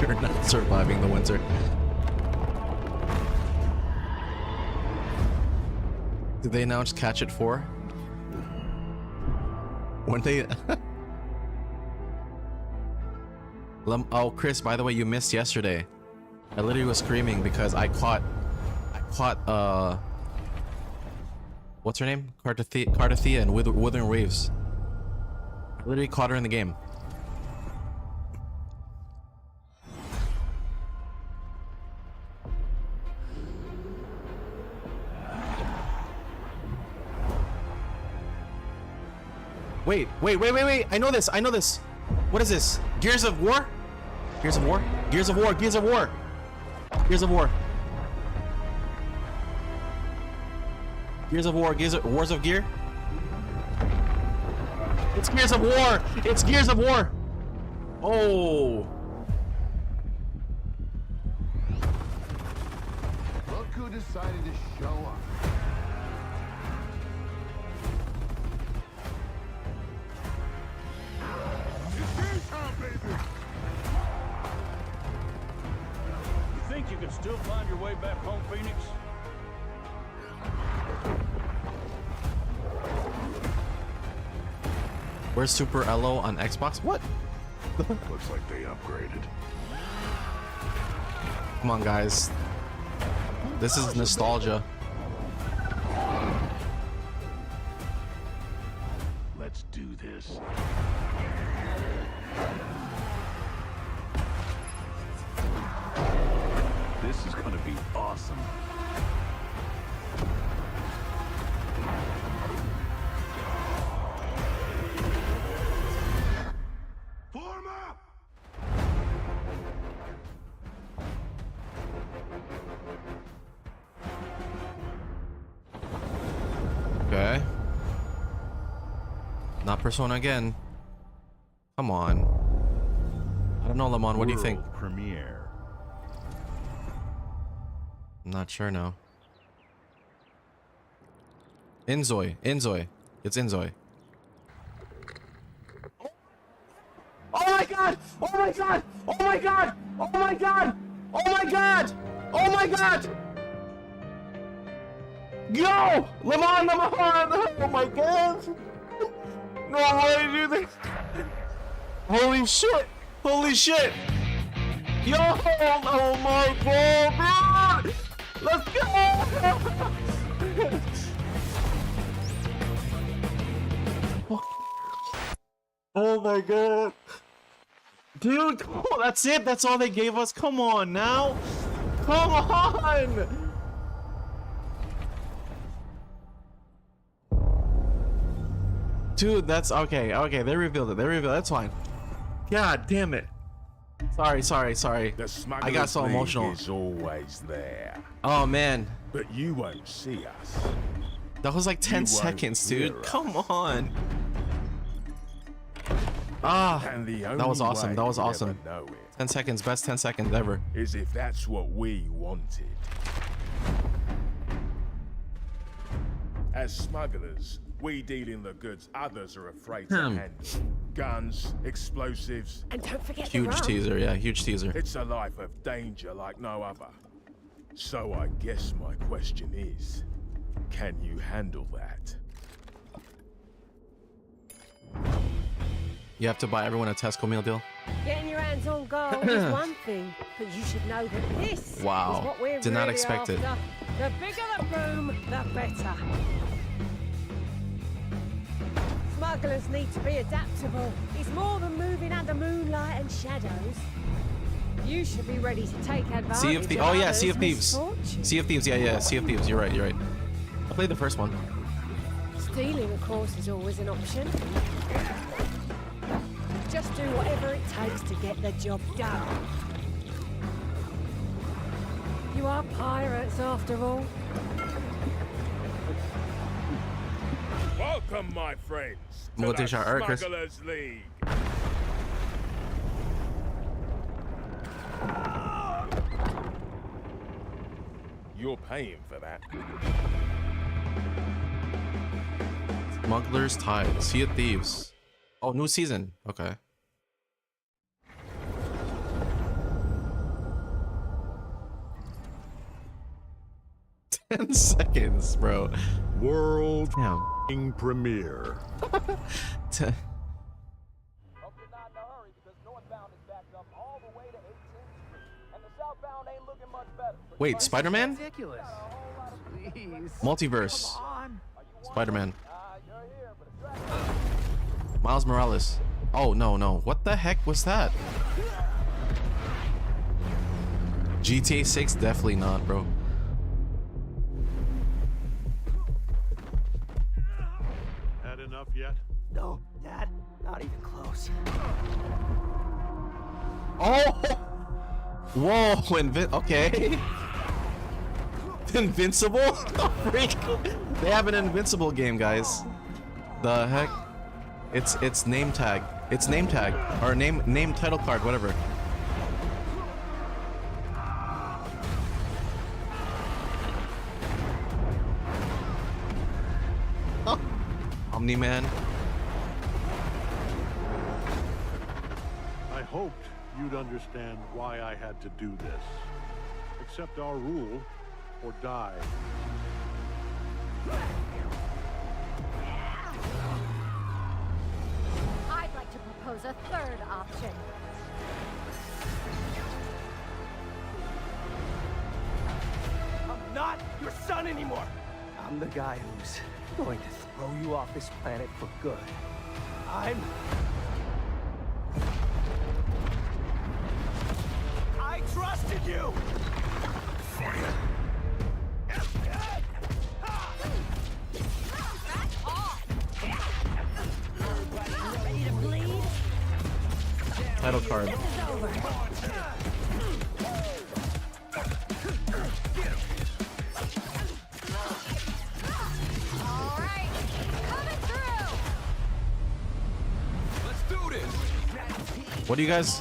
You're not surviving the winter. Did they announce Catch It 4? When they... Oh, Chris, by the way, you missed yesterday. I literally was screaming because I caught, what's her name? Cardathea and Wuthering Waves. I literally caught her in the game. Wait. I know this. What is this? Gears of War? Gears of War? Wars of Gear? It's Gears of War! Oh! Look who decided to show up. Think you can still find your way back home, Phoenix? Where's Super Ello on Xbox? What? Looks like they upgraded. Come on, guys. This is nostalgia. Let's do this. This is gonna be awesome. Form up! Okay. Not Persona again. Come on. I don't know, Lemon. What do you think? World premiere. I'm not sure now. Inzoi. It's Inzoi. Oh my god! Oh my god! Oh my god! Oh my god! Oh my god! Oh my god! Go! Lemon! Oh my god! No way, dude! Holy shit! Holy shit! Yo! Oh my god, dude! Let's go! Oh my god. Dude, oh, that's it. That's all they gave us. Come on now. Come on. Dude, that's okay. Okay, they revealed it. They revealed it. That's fine. God damn it. Sorry. I got so emotional. Is always there. Oh man. But you won't see us. That was like 10 seconds, dude. Come on. Ah, that was awesome. That was awesome. 10 seconds, best 10 seconds ever. Is if that's what we wanted. As smugglers, we deal in the goods others are afraid to handle. Guns, explosives. And don't forget huge teaser, yeah, huge teaser. It's a life of danger like no other. So I guess my question is, can you handle that? You have to buy everyone a Tesco meal deal? Getting your hands on gold is one thing, but you should know that this is what we're Did not really expect after. it. The bigger the room, the better. Smugglers need to be adaptable. It's more than moving under moonlight and shadows. You should be ready to take advantage. Sea of Thieves. of Oh yeah, others' Sea of Thieves. misfortune. Sea of Thieves. Yeah. Sea of Thieves. You're right. I played the first one. Stealing, of course, is always an option. Just do whatever it takes to get the job done. You are pirates, after all. Welcome, my friends, to We'll the teach our art, Chris. Smugglers League. You're paying for that. Smuggler's Tide. Sea of Thieves. Oh, new season. Okay. Seconds, bro. World premiere. Wait, Spider-Man? Ridiculous. Please. Multiverse. Spider-Man. Miles Morales. Oh, no. What the heck was that? GTA 6? Definitely not, bro. Had enough yet? No, Dad. Not even close. Oh! Whoa, okay. Invincible? Freak. They have an Invincible game, guys. The heck? It's name tag. It's name tag. Or name title card, whatever. Oh. Omni-Man. I hoped you'd understand why I had to do this. Accept our rule or die. I'd like to propose a third option. I'm not your son anymore. I'm the guy who's going to throw you off this planet for good. I trusted you! Ready to bleed? Title card. This is over. All right, coming through. Let's do this. What do you guys...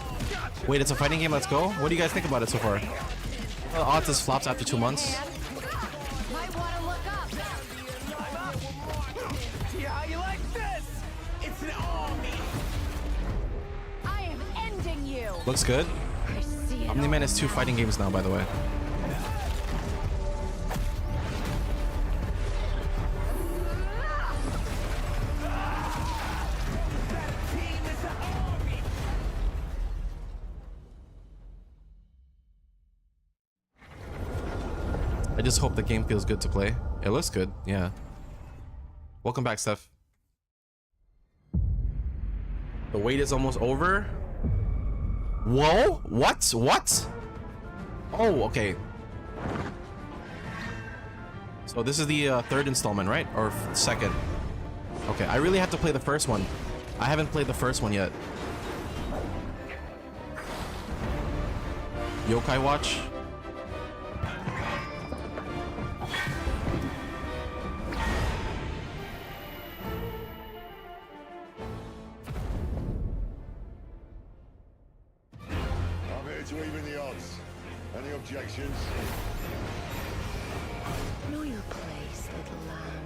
Wait, it's a fighting game, let's go? What do you guys think about it so far? Odds is flops after 2 months. Might want to look up. See how you like this? It's an army. I am ending you. Looks good. I see it. Omni-Man is 2 fighting games now, by the way. I just hope the game feels good to play. It looks good, yeah. Welcome back, Steph. The wait is almost over. Whoa! What? What? Oh, okay. So this is the third installment, right? Or second? Okay, I really have to play the first one. I haven't played the first one yet. Yokai Watch. To even the odds. Any objections? Know your place, little lamb.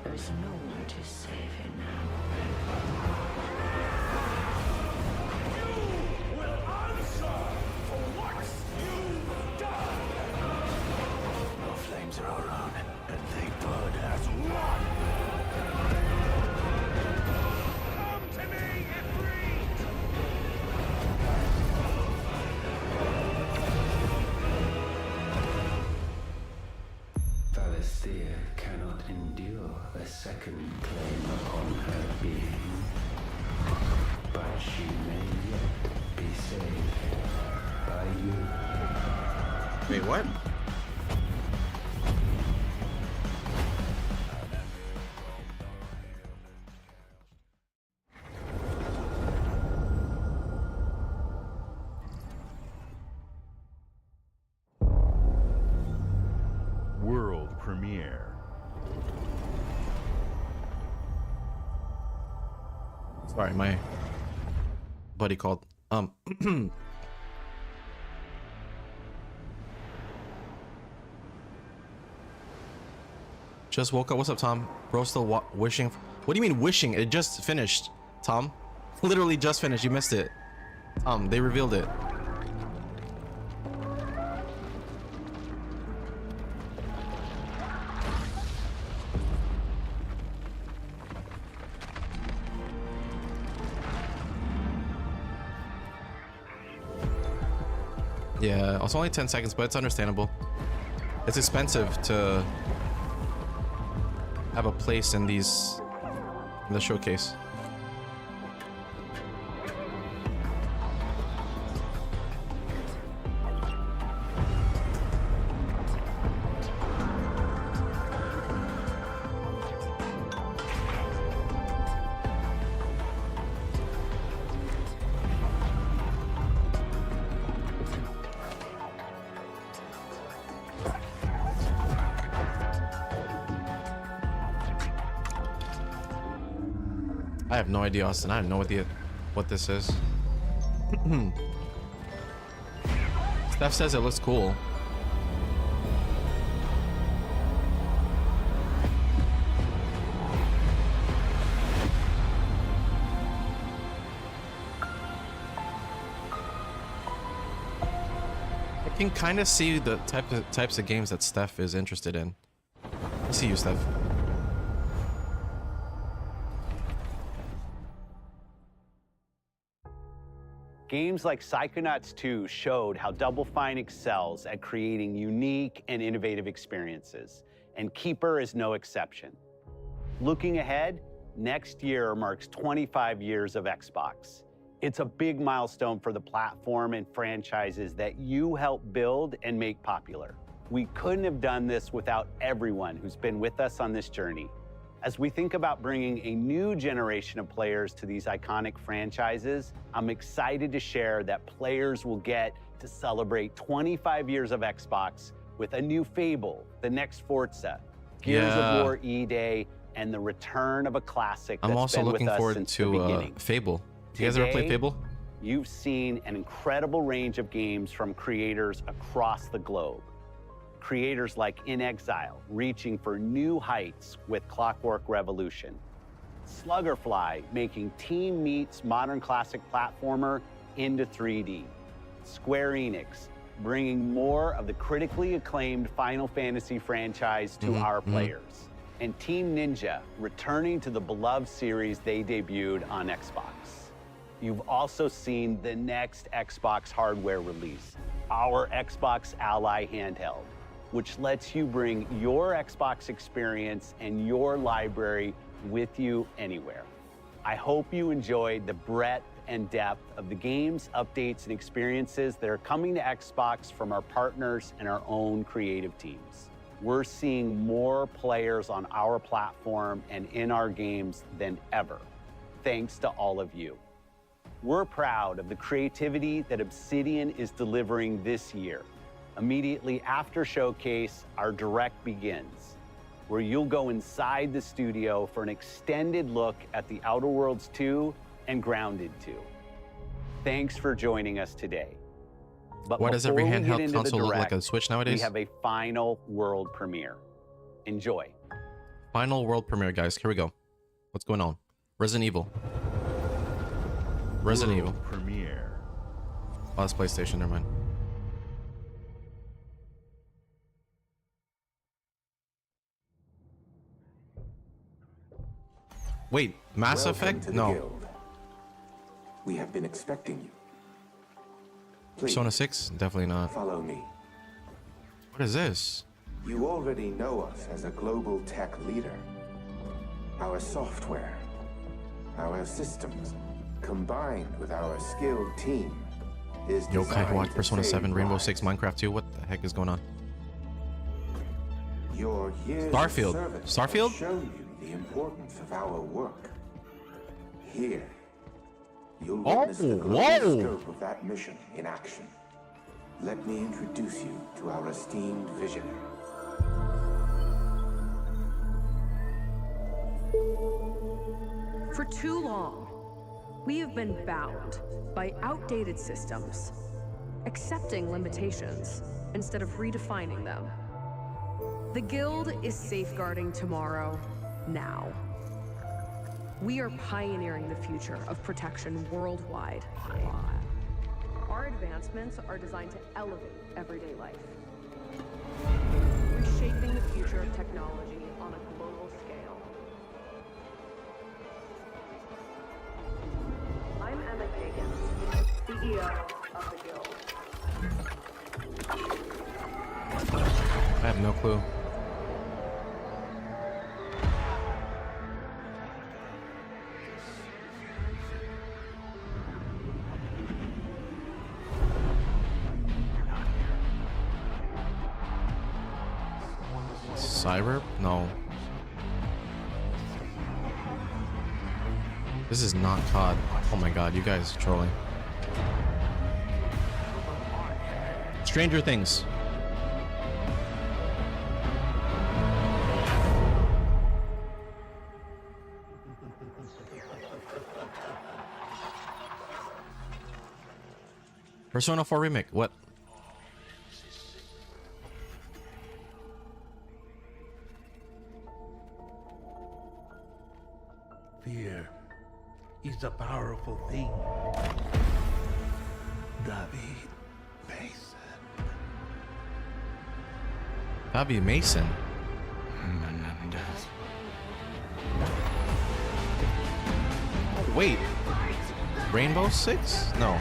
There's no one to save you now. You will answer for what you've done. Our flames are our own, and they burn as one. Come to me, Ifrit! Valisthea cannot endure a second claim upon her being, but she may yet be saved by you. Wait, what? World premiere. Sorry, my buddy called. Just woke up. What's up, Tom? Bro, still wishing. What do you mean wishing? It just finished, Tom. Literally just finished. You missed it. They revealed it. Yeah, it's only 10 seconds, but it's understandable. It's expensive to have a place in the showcase. I have no idea, Austin. I have no idea what this is. Steph says it looks cool. I can kind of see the types of games that Steph is interested in. I see you, Steph. Games like Psychonauts 2 showed how Double Fine excels at creating unique and innovative experiences, and Keeper is no exception. Looking ahead, next year marks 25 years of Xbox. It's a big milestone for the platform and franchises that you helped build and make popular. We couldn't have done this without everyone who's been with us on this journey. As we think about bringing a new generation of players to these iconic franchises, I'm excited to share that players will get to celebrate 25 years of Xbox with a new Fable, the next Forza, Gears of War E-Day, and the return of a classic that's I'm also been looking with us forward since the to beginning. Fable. You guys ever played Fable? You've seen an incredible range of games from creators across the globe. Creators like In Exile, reaching for new heights with Clockwork Revolution. Sluggerfly, making Team Meat's modern classic platformer into 3D. Square Enix, bringing more of the critically acclaimed Final Fantasy franchise to our players. And Team Ninja, returning to the beloved series they debuted on Xbox. You've also seen the next Xbox hardware release, our Xbox Ally handheld, which lets you bring your Xbox experience and your library with you anywhere. I hope you enjoyed the breadth and depth of the games, updates, and experiences that are coming to Xbox from our partners and our own creative teams. We're seeing more players on our platform and in our games than ever, thanks to all of you. We're proud of the creativity that Obsidian is delivering this year. Immediately after Showcase, our Direct begins, where you'll go inside the studio for an extended look at The Outer Worlds 2 and Grounded 2. Thanks for joining us today. But Why does every before we get handheld into the console look like Direct, a Switch nowadays? we have a final world premiere. Enjoy. Final world premiere, guys. Here we go. What's going on? Resident Evil. Resident Evil. Premiere. Oh, that's PlayStation. Never mind. Wait, Mass Effect? No. We have been expecting you. Persona 6? Definitely not. Follow me. What is this? You already know us as a global tech leader. Our software, our systems, combined with our skilled team, is Yokai Watch, to Persona save 7, Rainbow lives. Six, Minecraft 2. What the heck is going on? Your years of Starfield. service Starfield? have shown you the importance of our work. Here, you'll witness the global scope of that mission in action. Let me introduce you to our esteemed visionary. For too long, we have been bound by outdated systems, accepting limitations instead of redefining them. The Guild is safeguarding tomorrow, now. We are pioneering the future of protection worldwide. Our advancements are designed to elevate everyday life, reshaping the future of technology on a global scale. I'm Emma Kagan, CEO of the Guild. I have no clue. Cyber? No. This is not COD. Oh my god, you guys are trolling. Stranger Things. Persona 4 Remake. What? Fear is a powerful thing. David Mason. David Mason. Wait. Rainbow Six? No.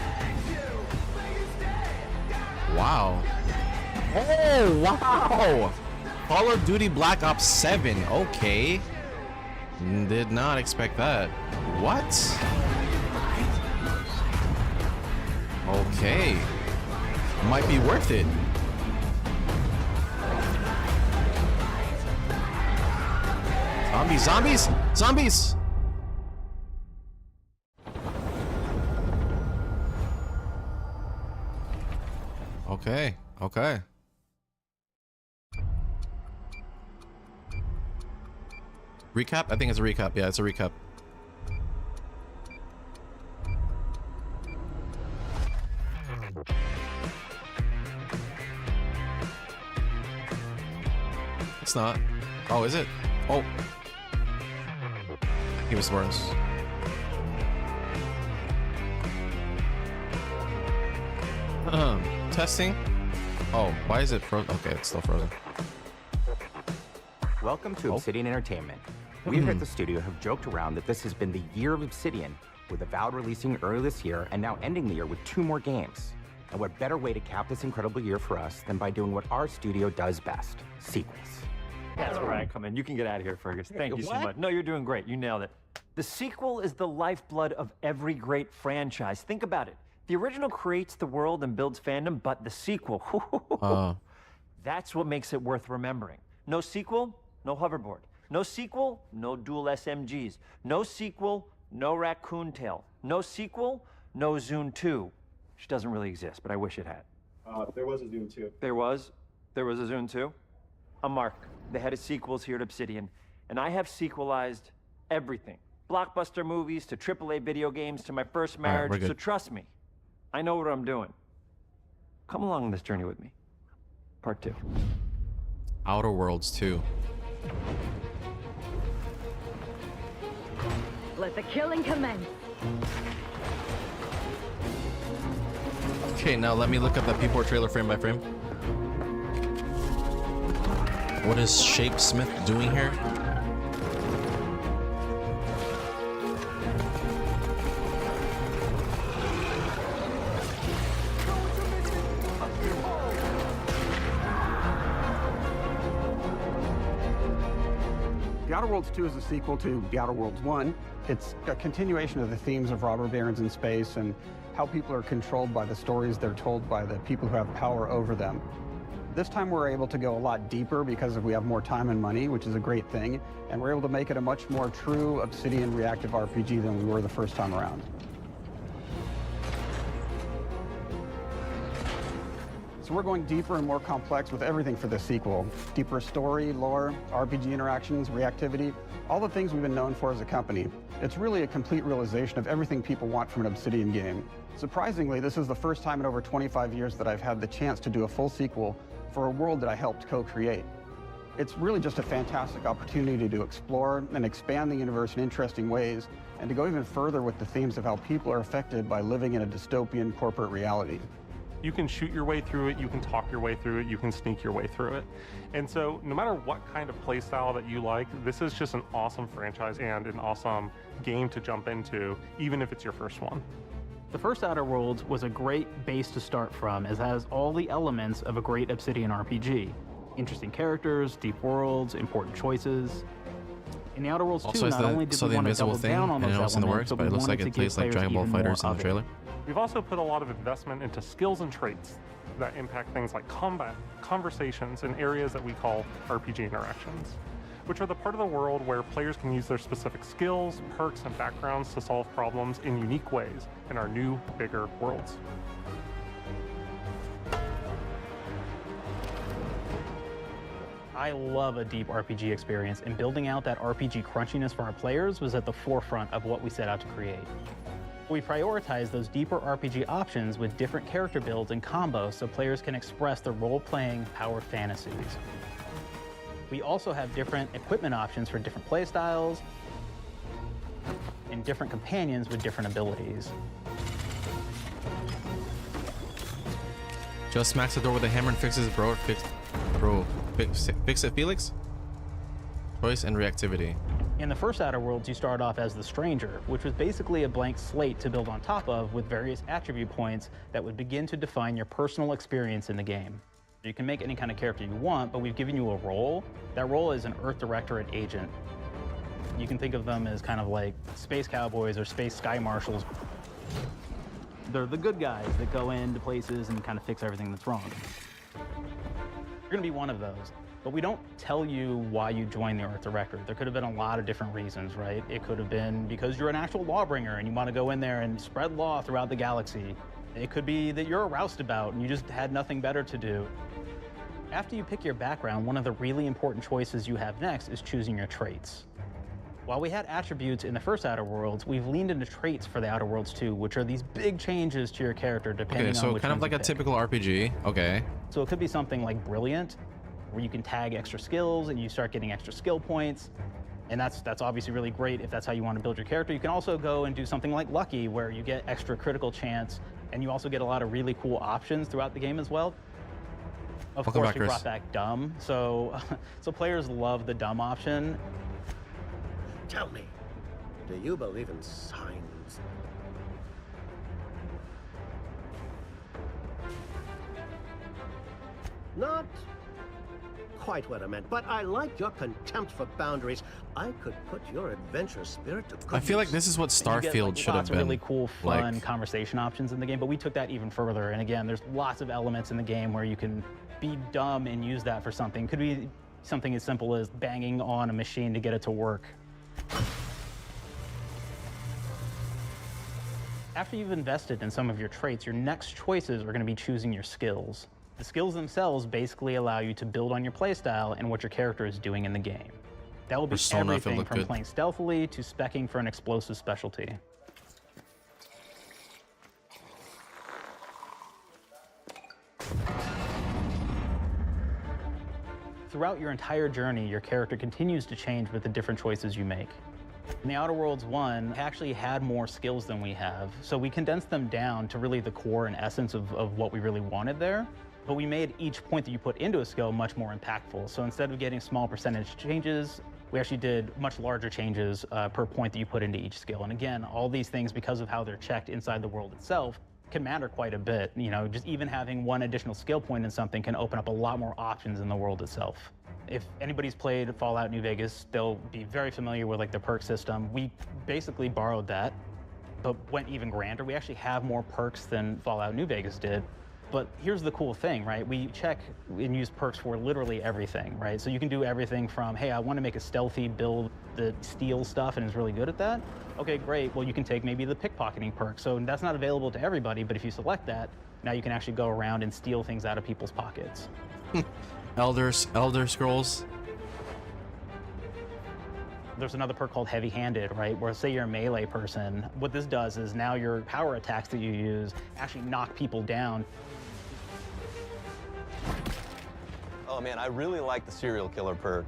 Wow. Oh, wow. Call of Duty Black Ops 7. Okay. Did not expect that. What? Okay. Might be worth it. Zombies, zombies, zombies! Okay, okay. Recap? I think it's a recap. Yeah, it's a recap. It's not. Oh, is it? Oh. He was worse. Testing. Oh, why is it frozen? Okay, it's still frozen. Welcome to Obsidian Entertainment. We here at the studio have joked around that this has been the year of Obsidian, with Avowed releasing early this year and now ending the year with 2 more games. And what better way to cap this incredible year for us than by doing what our studio does best, sequels. That's where I come in. You can get out of here, Fergus. Thank you so much. No, you're doing great. You nailed it. The sequel is the lifeblood of every great franchise. Think about it. The original creates the world and builds fandom, but the sequel, that's what makes it worth remembering. No sequel, no hoverboard. No sequel, no dual SMGs. No sequel, no raccoon tail. No sequel, no Zune 2. Which doesn't really exist, but I wish it had. There was a Zune 2. There was a Zune 2? I'm Mark, the head of sequels here at Obsidian, and I have sequelized everything. Blockbuster movies to AAA video games to my first marriage, so trust me, I know what I'm doing. Come along on this journey with me. Part 2. Outer Worlds 2. Let the killing commence. Okay, now let me look up that P4 trailer frame by frame. What is Shape Smith doing here? The Outer Worlds 2 is a sequel to The Outer Worlds 1. It's a continuation of the themes of robber barons in space and how people are controlled by the stories they're told by the people who have power over them. This time we're able to go a lot deeper because we have more time and money, which is a great thing, and we're able to make it a much more true Obsidian reactive RPG than we were the first time around. So we're going deeper and more complex with everything for this sequel. Deeper story, lore, RPG interactions, reactivity, all the things we've been known for as a company. It's really a complete realization of everything people want from an Obsidian game. Surprisingly, this is the first time in over 25 years that I've had the chance to do a full sequel for a world that I helped co-create. It's really just a fantastic opportunity to explore and expand the universe in interesting ways, and to go even further with the themes of how people are affected by living in a dystopian corporate reality. You can shoot your way through it, you can talk your way through it, you can sneak your way through it. And so no matter what kind of play style that you like, this is just an awesome franchise and an awesome game to jump into, even if it's your first one. The first Outer Worlds was a great base to start from, as it has all the elements of a great Obsidian RPG. Interesting characters, deep worlds, important choices. In the Outer Worlds 2, not only did we want to double down on those elements, but we wanted to give players even more of it. We've also put a lot of investment into skills and traits that impact things like combat, conversations, and areas that we call RPG interactions, which are the part of the world where players can use their specific skills, perks, and backgrounds to solve problems in unique ways in our new, bigger worlds. I love a deep RPG experience, and building out that RPG crunchiness for our players was at the forefront of what we set out to create. We prioritize those deeper RPG options with different character builds and combos so players can express their role-playing power fantasies. We also have different equipment options for different playstyles and different companions with different abilities. Just smacks the door with a hammer and fixes it, bro. Fix it, Felix? Choice and reactivity. In the first Outer Worlds, you start off as the Stranger, which was basically a blank slate to build on top of with various attribute points that would begin to define your personal experience in the game. You can make any kind of character you want, but we've given you a role. That role is an Earth Directorate agent. You can think of them as kind of like space cowboys or space sky marshals. They're the good guys that go into places and kind of fix everything that's wrong. You're gonna be one of those. But we don't tell you why you joined the Earth Directorate. There could have been a lot of different reasons, right? It could have been because you're an actual lawbringer and you want to go in there and spread law throughout the galaxy. It could be that you're a roustabout and you just had nothing better to do. After you pick your background, one of the really important choices you have next is choosing your traits. While we had attributes in the first Outer Worlds, we've leaned into traits for the Outer Worlds 2, which are these big changes to your character depending on which so kind of like a pick. typical RPG. Okay. So it could be something like Brilliant, where you can tag extra skills and you start getting extra skill points. And that's obviously really great if that's how you want to build your character. You can also go and do something like Lucky, where you get extra critical chance And you also get a lot of really cool options throughout the game as well. Of Welcome course, back, we Chris. brought back dumb, so players love the dumb option. Tell me, do you believe in signs? Not quite what I meant, but I like your contempt for boundaries. I could put your adventurous spirit to good I feel like use. this is what And you get, Starfield should have lots of been. really cool, fun like. conversation options in the game, but we took that even further. And again, there's lots of elements in the game where you can be dumb and use that for something. Could be something as simple as banging on a machine to get it to work. After you've invested in some of your traits, your next choices are going to be choosing your skills. The skills themselves basically allow you to build on your playstyle and what your character is doing in the game. That will be Persona, if it everything looked from good. playing stealthily to speccing for an explosive specialty. Throughout your entire journey, your character continues to change with the different choices you make. In the Outer Worlds 1, actually had more skills than we have, so we condensed them down to really the core and essence of what we really wanted there. But we made each point that you put into a skill much more impactful. So instead of getting small percentage changes, we actually did much larger changes per point that you put into each skill. And again, all these things, because of how they're checked inside the world itself, can matter quite a bit. You know, just even having one additional skill point in something can open up a lot more options in the world itself. If anybody's played Fallout New Vegas, they'll be very familiar with like the perk system. We basically borrowed that, but went even grander. We actually have more perks than Fallout New Vegas did. But here's the cool thing, right? We check and use perks for literally everything, right? So you can do everything from, hey, I want to make a stealthy build that steals stuff and is really good at that. Okay, great. Well, you can take maybe the pickpocketing perk. So that's not available to everybody, but if you select that, now you can actually go around and steal things out of people's pockets. Elder Scrolls. There's another perk called heavy-handed, right? Where say you're a melee person, what this does is now your power attacks that you use actually knock people down. Oh man, I really like the serial killer perk.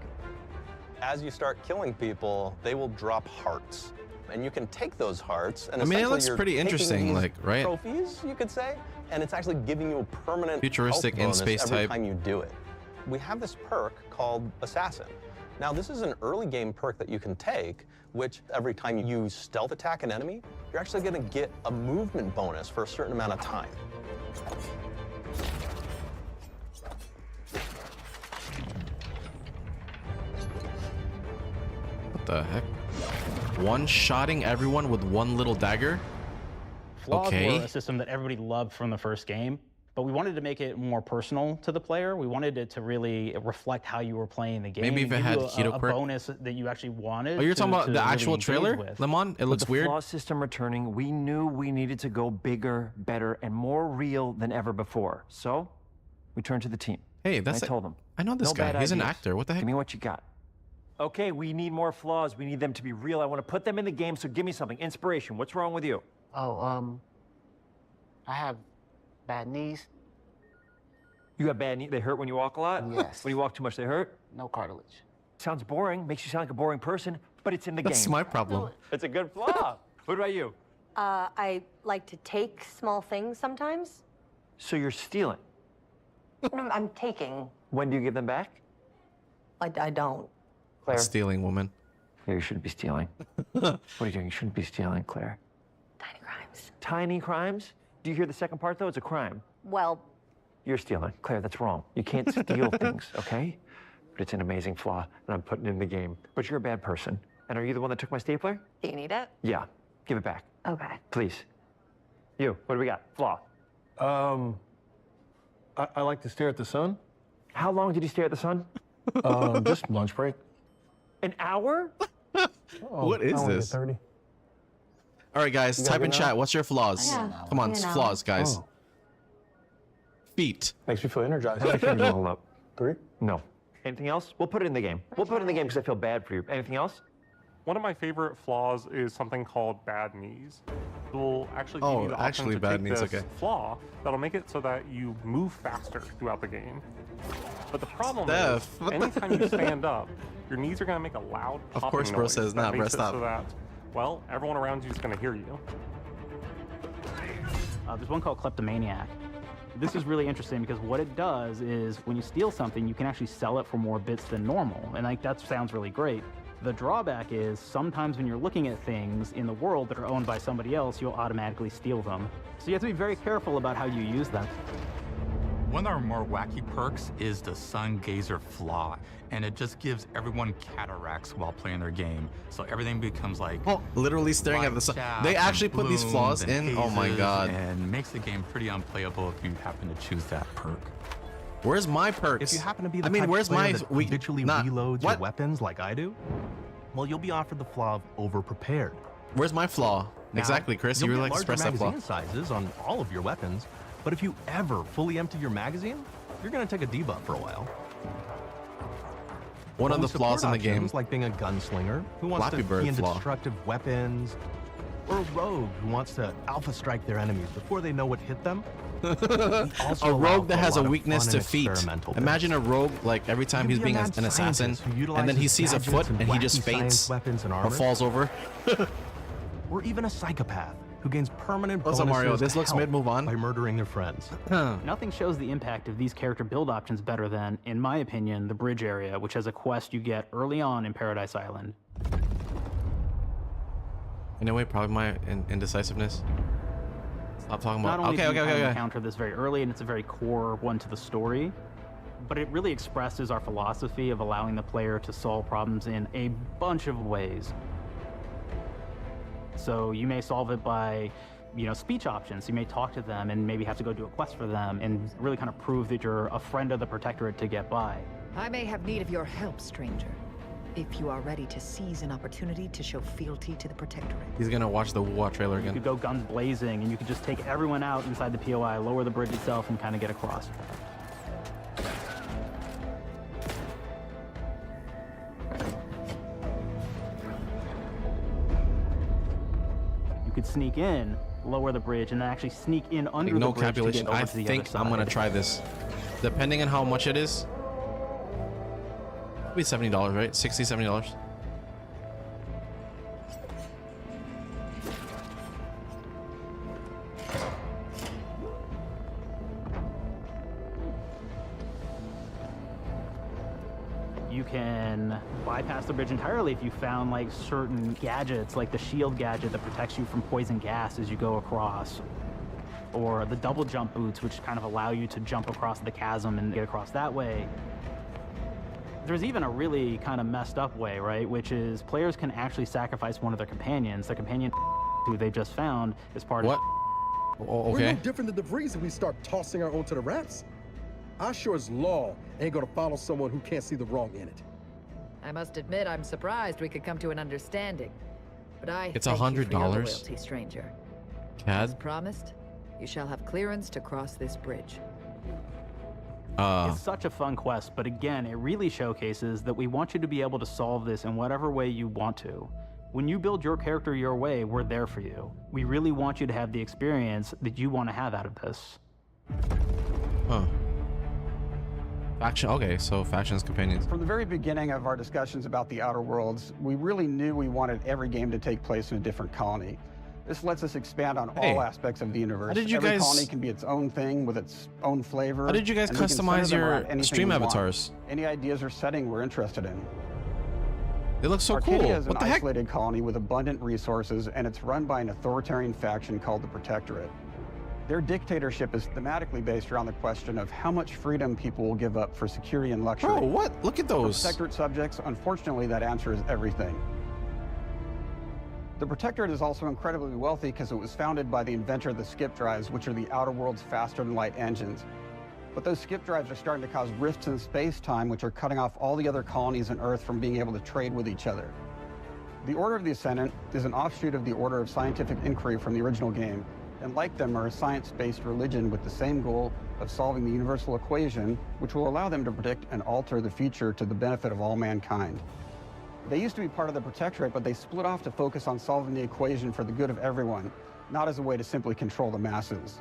As you start killing people, they will drop hearts. And you can take those hearts and I mean, it essentially looks you're pretty taking interesting, these like, right? trophies, you could say, and it's actually giving you a permanent Futuristic health bonus in-space every type. time you do it. We have this perk called Assassin. Now, this is an early game perk that you can take, which every time you stealth attack an enemy, you're actually going to get a movement bonus for a certain amount of time. What the heck? One-shotting everyone with one little dagger? Flaws Okay. were a system that everybody loved from the first game, but we wanted to make it more personal to the player. We wanted it to really reflect how you were playing the game. Maybe and if it give had you keto a quirk. bonus that you actually wanted. Oh, you're talking about to the really actual engage trailer, with. Lemon? It looks With the weird. flaw system returning, we knew we needed to go bigger, better, and more real than ever before. So, we turned to the team. Hey, that's I told them. I know this no guy. bad He's an ideas. actor. What the heck? Give me what you got. Okay, we need more flaws. We need them to be real. I want to put them in the game, so give me something. Inspiration. What's wrong with you? Oh, I have bad knees. You got bad knees? They hurt when you walk a lot? Yes. When you walk too much, they hurt? No cartilage. Sounds boring. Makes you sound like a boring person, but it's in the That's game. my problem. It's a good flaw. What about you? I like to take small things sometimes. So you're stealing. No, I'm taking. When do you give them back? I don't. Claire. Stealing, woman. Claire, you shouldn't be stealing. What are you doing? You shouldn't be stealing, Claire. Tiny crimes. Tiny crimes? Do you hear the second part, though? It's a crime. Well, You're stealing. Claire, that's wrong. You can't steal things, okay? But it's an amazing flaw, and I'm putting it in the game. But you're a bad person. And are you the one that took my stapler? do you need it? Yeah. Give it back, Okay. please. You, what do we got? Flaw. I like to stare at the sun. How long did you stare at the sun? Just lunch break. An hour? What is this? 30. All right, guys, You gotta type in get chat. out? What's your flaws? Yeah. Come on, You know. flaws, guys. Oh. Feet. Makes me feel energized. How many fingers hold up? 3. No. Anything else? We'll put it in the game. We'll put it in the game because I feel bad for you. Anything else? One of my favorite flaws is something called bad knees. It will actually give you the option actually to bad take knees, this okay. flaw that'll make it so that you move faster throughout the game. But the problem Steph, is, what the- anytime you stand up, your knees are going to make a loud Of popping course, bro noise says, that nah, bro, makes it stop. So that, well, everyone around you is going to hear you. There's one called Kleptomaniac. This is really interesting because what it does is when you steal something, you can actually sell it for more bits than normal. And like that sounds really great. The drawback is sometimes when you're looking at things in the world that are owned by somebody else, you'll automatically steal them. So you have to be very careful about how you use them. One of our more wacky perks is the Sun Gazer Flaw, and it just gives everyone cataracts while playing their game. So everything becomes like literally staring at the sun. They actually put these flaws in. Oh my god! And makes the game pretty unplayable if you happen to choose that perk. Where's my perks? If you happen to be the I mean, type where's of player my that habitually reloads what? your weapons like I do, well, you'll be offered the flaw of over-prepared. Where's my flaw? Now, Exactly, Chris. You you'll really get express that larger flaw. magazine sizes on all of your weapons, but if you ever fully empty your magazine, you're going to take a debuff for a while. One of the flaws in the game, like being a gunslinger who wants Flappy to Bird key into flaw. destructive weapons, or a rogue who wants to alpha strike their enemies before they know what hit them. A rogue that has a weekness to feet. Imagine a rogue, like every time he's being an assassin, and then he sees a foot and he just faints or falls over. Or even a psychopath who gains permanent What's bonuses up, Mario? This to looks help mid, move on. by murdering their friends. Nothing shows the impact of these character build options better than, in my opinion, the bridge area, which has a quest you get early on in Paradise Island. Anyway, probably my indecisiveness. Stop talking about. Not only do you Okay. encounter this very early, and it's a very core one to the story, but it really expresses our philosophy of allowing the player to solve problems in a bunch of ways. So you may solve it by, speech options. You may talk to them and maybe have to go do a quest for them and really kind of prove that you're a friend of the Protectorate to get by. I may have need of your help, stranger. If you are ready to seize an opportunity to show fealty to the Protectorate. He's gonna watch the WoW trailer You again. could go guns blazing and you could just take everyone out inside the POI, lower the bridge itself, and kind of get across. You could sneak in, lower the bridge, and then actually sneak in under No the bridge calculation. to get over I to the think other I'm gonna side. try this. Depending on how much it is. It'll be $70, right? $60, $70. You can bypass the bridge entirely if you found like certain gadgets, like the shield gadget that protects you from poison gas as you go across, or the double jump boots, which kind of allow you to jump across the chasm and get across that way. There's even a really kind of messed up way, right? Which is players can actually sacrifice one of their companions. The companion who they just found is part of. Oh, We're no different than the Breeze if we start tossing our own to the rats. I sure as law ain't gonna follow someone who can't see the wrong in it. I must admit, I'm surprised we could come to an understanding. But I It's thank you for your $100? loyalty, stranger. CAD? As promised, you shall have clearance to cross this bridge. It's such a fun quest, but again, it really showcases that we want you to be able to solve this in whatever way you want to. When you build your character your way, we're there for you. We really want you to have the experience that you want to have out of this. Huh. Faction. Okay, so factions, companions. From the very beginning of our discussions about the Outer Worlds, we really knew we wanted every game to take place in a different colony. This lets us expand on Hey, all aspects of the universe. how did you Every guys- colony can be its own thing with its own flavor. How did you guys and we can center customize them your around anything stream we want. avatars? Any ideas or setting we're interested in. They look so Arcadia cool. is an What the heck? isolated colony with abundant resources, and it's run by an authoritarian faction called the Protectorate. Their dictatorship is thematically based around the question of how much freedom people will give up for security and luxury. Bro, what? Look at those. For Protectorate subjects, unfortunately, that answer is everything. The Protectorate is also incredibly wealthy because it was founded by the inventor of the skip drives, which are the Outer World's faster-than-light engines. But those skip drives are starting to cause rifts in space-time, which are cutting off all the other colonies on Earth from being able to trade with each other. The Order of the Ascendant is an offshoot of the Order of Scientific Inquiry from the original game, and like them are a science-based religion with the same goal of solving the universal equation, which will allow them to predict and alter the future to the benefit of all mankind. They used to be part of the Protectorate, but they split off to focus on solving the equation for the good of everyone, not as a way to simply control the masses.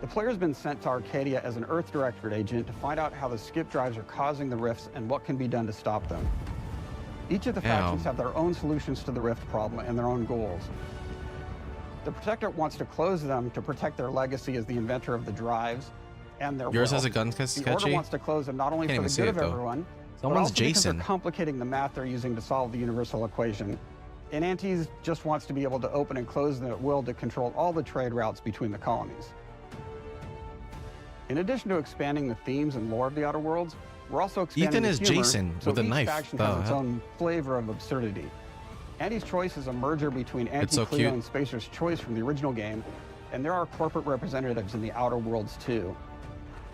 The player's been sent to Arcadia as an Earth Directorate agent to find out how the skip drives are causing the rifts and what can be done to stop them. Each of the factions have their own solutions to the rift problem and their own goals. The Protectorate wants to close them to protect their legacy as the inventor of the drives and their Yours wealth. has a gun The sketchy? Order wants to close them not only Can't for even the see good it, of though. everyone, but Someone's also because Jason. they're complicating the math they're using to solve the universal equation. And Antes just wants to be able to open and close them at will to control all the trade routes between the colonies. In addition to expanding the themes and lore of the Outer Worlds, we're also expanding Ethan the is humor, Jason so with a each knife. faction The has its hell? own flavor of absurdity. Anti's Choice is a merger between so Anti-Cleo cute. and Spacer's Choice from the original game, and there are corporate representatives in the Outer Worlds too.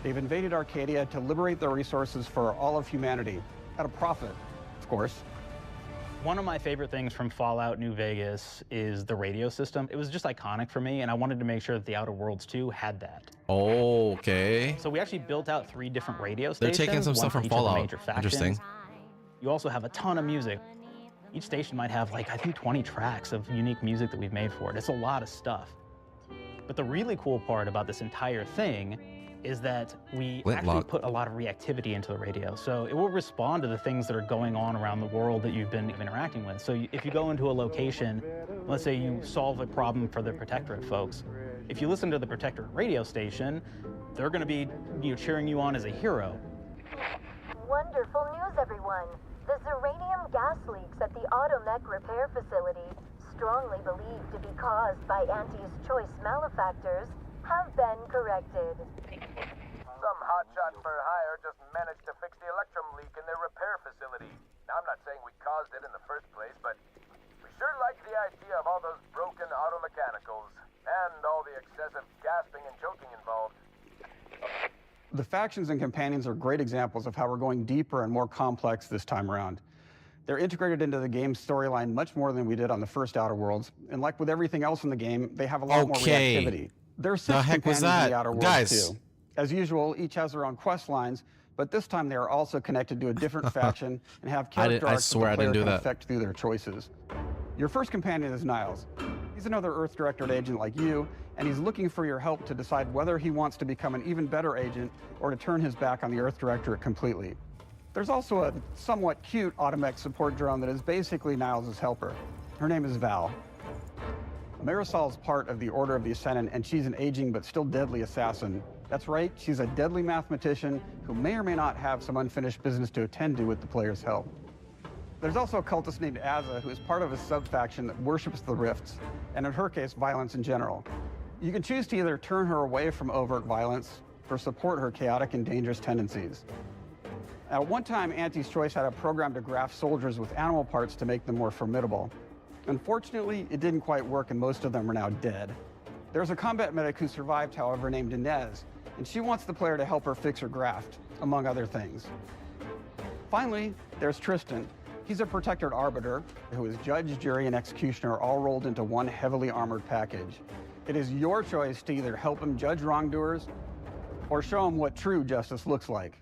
They've invaded Arcadia to liberate their resources for all of humanity, at a profit, of course. One of my favorite things from Fallout New Vegas is the radio system. It was just iconic for me, and I wanted to make sure that the Outer Worlds 2 had that. Okay. So we actually built out 3 different radio They're stations. taking some one stuff for from each of the Fallout. major factions. Interesting. You also have a ton of music. Each station might have, like, I think 20 tracks of unique music that we've made for it. It's a lot of stuff. But the really cool part about this entire thing is that we actually put a lot of reactivity into the radio. So it will respond to the things that are going on around the world that you've been interacting with. So if you go into a location, let's say you solve a problem for the Protectorate folks, if you listen to the Protectorate radio station, they're going to be cheering you on as a hero. Wonderful news, everyone. The Zeranium gas leaks at the Automech repair facility, strongly believed to be caused by Anti's Choice malefactors, have been corrected. Some hotshot for hire just managed to fix the electrum leak in their repair facility. Now, I'm not saying we caused it in the first place, but we sure like the idea of all those broken auto mechanicals and all the excessive gasping and choking involved. The factions and companions are great examples of how we're going deeper and more complex this time around. They're integrated into the game's storyline much more than we did on the first Outer Worlds, and like with everything else in the game, they have a lot more reactivity. There are 6 The heck was companions in that? the Outer Worlds Guys. too. As usual, each has their own quest lines, but this time they are also connected to a different faction and have character arcs swear I that the didn't player do can that. affect through their choices. Your first companion is Niles. He's another Earth Directorate agent like you, and he's looking for your help to decide whether he wants to become an even better agent or to turn his back on the Earth Directorate completely. There's also a somewhat cute Automech support drone that is basically Niles' helper. Her name is Val. Marisol is part of the Order of the Ascendant, and she's an aging but still deadly assassin. That's right, she's a deadly mathematician who may or may not have some unfinished business to attend to with the player's help. There's also a cultist named Azza, who is part of a sub-faction that worships the rifts, and in her case, violence in general. You can choose to either turn her away from overt violence or support her chaotic and dangerous tendencies. At one time, Anti's Choice had a program to graft soldiers with animal parts to make them more formidable. Unfortunately, it didn't quite work, and most of them are now dead. There's a combat medic who survived, however, named Inez, and she wants the player to help her fix her graft, among other things. Finally, there's Tristan. He's a Protectorate Arbiter who is judge, jury, and executioner all rolled into one heavily armored package. It is your choice to either help him judge wrongdoers or show him what true justice looks like.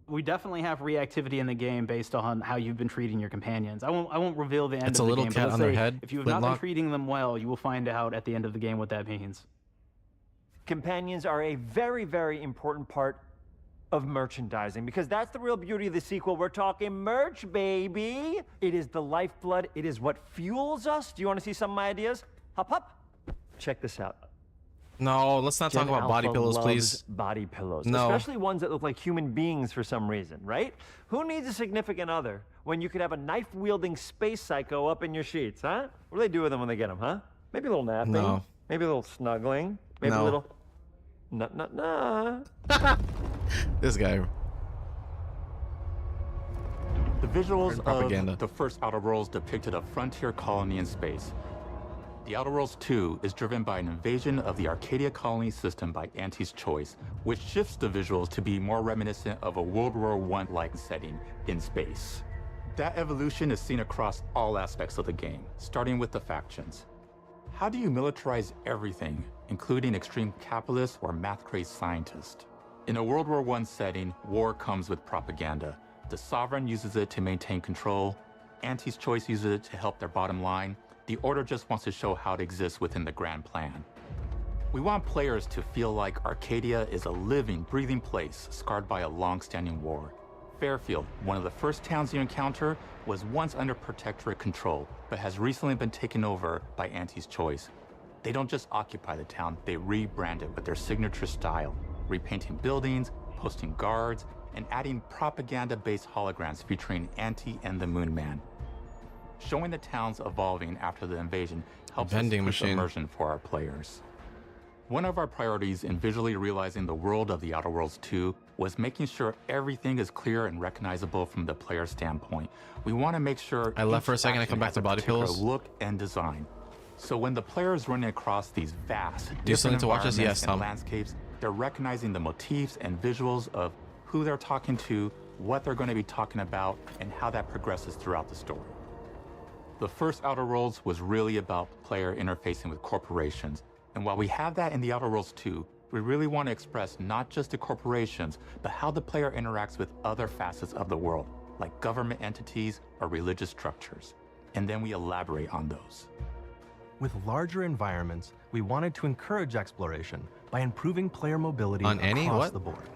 We definitely have reactivity in the game based on how you've been treating your companions. I won't reveal the end It's of a the little game, cat but let's on their say head, if you have not been flintlock. treating them well, you will find out at the end of the game what that means. Companions are a very, very important part of merchandising because that's the real beauty of the sequel. We're talking merch, baby. It is the lifeblood. It is what fuels us. Do you want to see some of my ideas? Hop, hop. Check this out. No, let's not talk Gen about body Alpha pillows, loves please. Body pillows, No. especially ones that look like human beings for some reason, right? Who needs a significant other when you could have a knife-wielding space psycho up in your sheets, huh? What do they do with them when they get them, huh? Maybe a little napping. No. Maybe a little snuggling. Maybe No. a little. Nah. This guy. The visuals Weird propaganda. of the first Outer Worlds depicted a frontier colony in space. The Outer Worlds 2 is driven by an invasion of the Arcadia colony system by Anti's Choice, which shifts the visuals to be more reminiscent of a World War I-like setting in space. That evolution is seen across all aspects of the game, starting with the factions. How do you militarize everything, including extreme capitalists or math-crazed scientists? In a World War I setting, war comes with propaganda. The Sovereign uses it to maintain control, Anti's Choice uses it to help their bottom line, the Order just wants to show how it exists within the grand plan. We want players to feel like Arcadia is a living, breathing place scarred by a long-standing war. Fairfield, one of the first towns you encounter, was once under Protectorate control, but has recently been taken over by Anti's Choice. They don't just occupy the town, they rebrand it with their signature style, repainting buildings, posting guards, and adding propaganda-based holograms featuring Anti and the Moon Man. Showing the towns evolving after the invasion helps us push immersion for our players. One of our priorities in visually realizing the world of The Outer Worlds 2 was making sure everything is clear and recognizable from the player standpoint. We want to make sure I left for a second, I come back to body pillows. Look and design. So when the player is running across these vast, do you still need to watch this? Yes, Tom. Landscapes, they're recognizing the motifs and visuals of who they're talking to, what they're going to be talking about, and how that progresses throughout the story. The first Outer Worlds was really about player interfacing with corporations. And while we have that in The Outer Worlds 2, we really want to express not just the corporations, but how the player interacts with other facets of the world, like government entities or religious structures. And then we elaborate on those. With larger environments, we wanted to encourage exploration by improving player mobility across the board.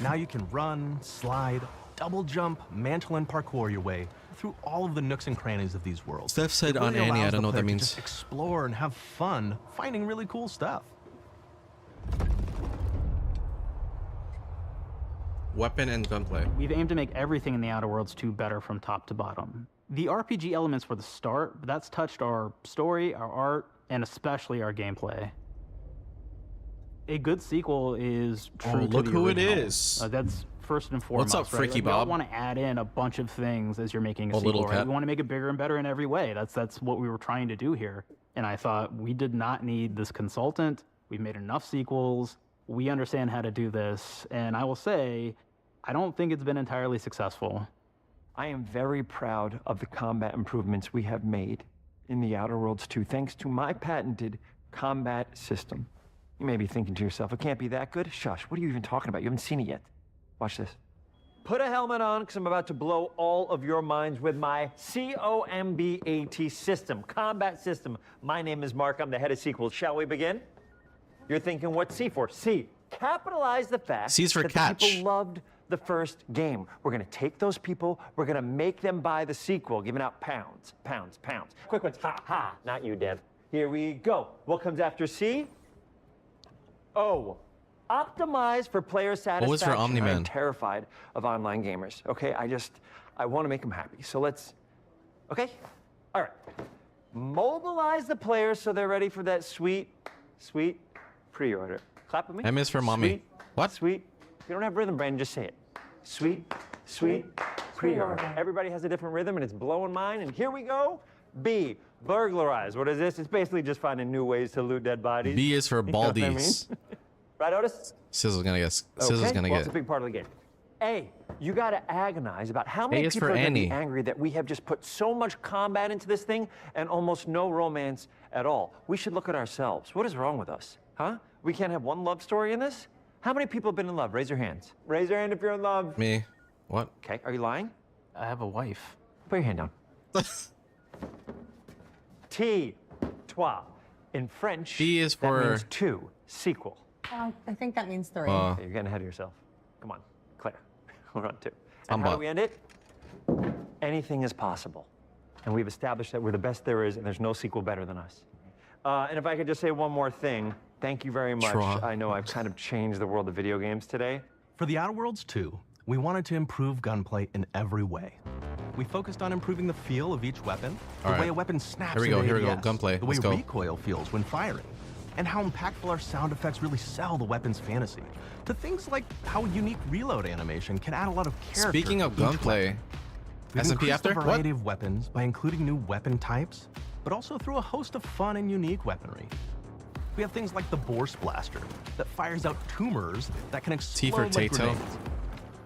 Now you can run, slide, double jump, mantle, and parkour your way through all of the nooks and crannies of these worlds. Steph said on Annie, I don't know what that means. Just explore and have fun finding really cool stuff. Weapon and gunplay. We've aimed to make everything in The Outer Worlds 2 better from top to bottom. The RPG elements were the start, but that's touched our story, our art, and especially our gameplay. A good sequel is true to look the who original. it is. That's first and foremost. What's up, right? Freaky Like, we Bob? don't want to add in a bunch of things as you're making a Oh, sequel, little right? cat. We want to make it bigger and better in every way. That's what we were trying to do here. And I thought we did not need this consultant. We've made enough sequels. We understand how to do this. And I will say, I don't think it's been entirely successful. I am very proud of the combat improvements we have made in The Outer Worlds 2, thanks to my patented combat system. You may be thinking to yourself, it can't be that good. Shush, what are you even talking about? You haven't seen it yet. Watch this. Put a helmet on, because I'm about to blow all of your minds with my COMBAT system, combat system. My name is Mark, I'm the head of sequels. Shall we begin? You're thinking, what's C for? C, capitalize the fact C's for that catch. the people loved the first game. We're gonna take those people, we're gonna make them buy the sequel, giving out pounds, pounds, pounds. Quick ones, ha, ha, not you, Dev. Here we go. What comes after C? O. Optimize for player satisfaction. What was for Omni-Man? I'm terrified of online gamers, okay? I want to make them happy. So let's, okay? All right. Mobilize the players so they're ready for that sweet, sweet pre-order. Clap with me. M is for mommy. Sweet, What? Sweet. If you don't have rhythm, Brandon, just say it. Sweet, sweet pre-order. Everybody has a different rhythm, and it's blowing mine. And here we go. B, burglarize. What is this? It's basically just finding new ways to loot dead bodies. B is for You know what I mean? baldies. Right, Otis? Sizzle's gonna get. Sizzle's Okay, gonna well, get. it's a big part of the game. A, you gotta agonize about how many A is people for are gonna be Annie. angry that we have just put so much combat into this thing and almost no romance at all. We should look at ourselves. What is wrong with us? Huh? We can't have one love story in this? How many people have been in love? Raise your hands. Raise your hand if you're in love. Me. What? Okay, are you lying? I have a wife. Put your hand down. T, toi. In French, B is that for- means two, sequel. I think that means 3. Okay, you're getting ahead of yourself. Come on, Claire. We're on 2. And how Humbug. do we end it? Anything is possible. And we've established that we're the best there is, and there's no sequel better than us. And if I could just say one more thing, thank you very much. Try. I know I've kind of changed the world of video games today. For The Outer Worlds 2, we wanted to improve gunplay in every way. We focused on improving the feel of each weapon, the All right. way a weapon snaps Here we go, into here we go. ADS, Gunplay. the way Let's go. recoil feels when firing, and how impactful our sound effects really sell the weapon's fantasy, to things like how unique reload animation can add a lot of character Speaking of to each gunplay, weapon. We've SMP increased after? the What? variety of weapons by including new weapon types, but also through a host of fun and unique weaponry. We have things like the Bourse Blaster that fires out tumors that can T for explode like Tato. grenades,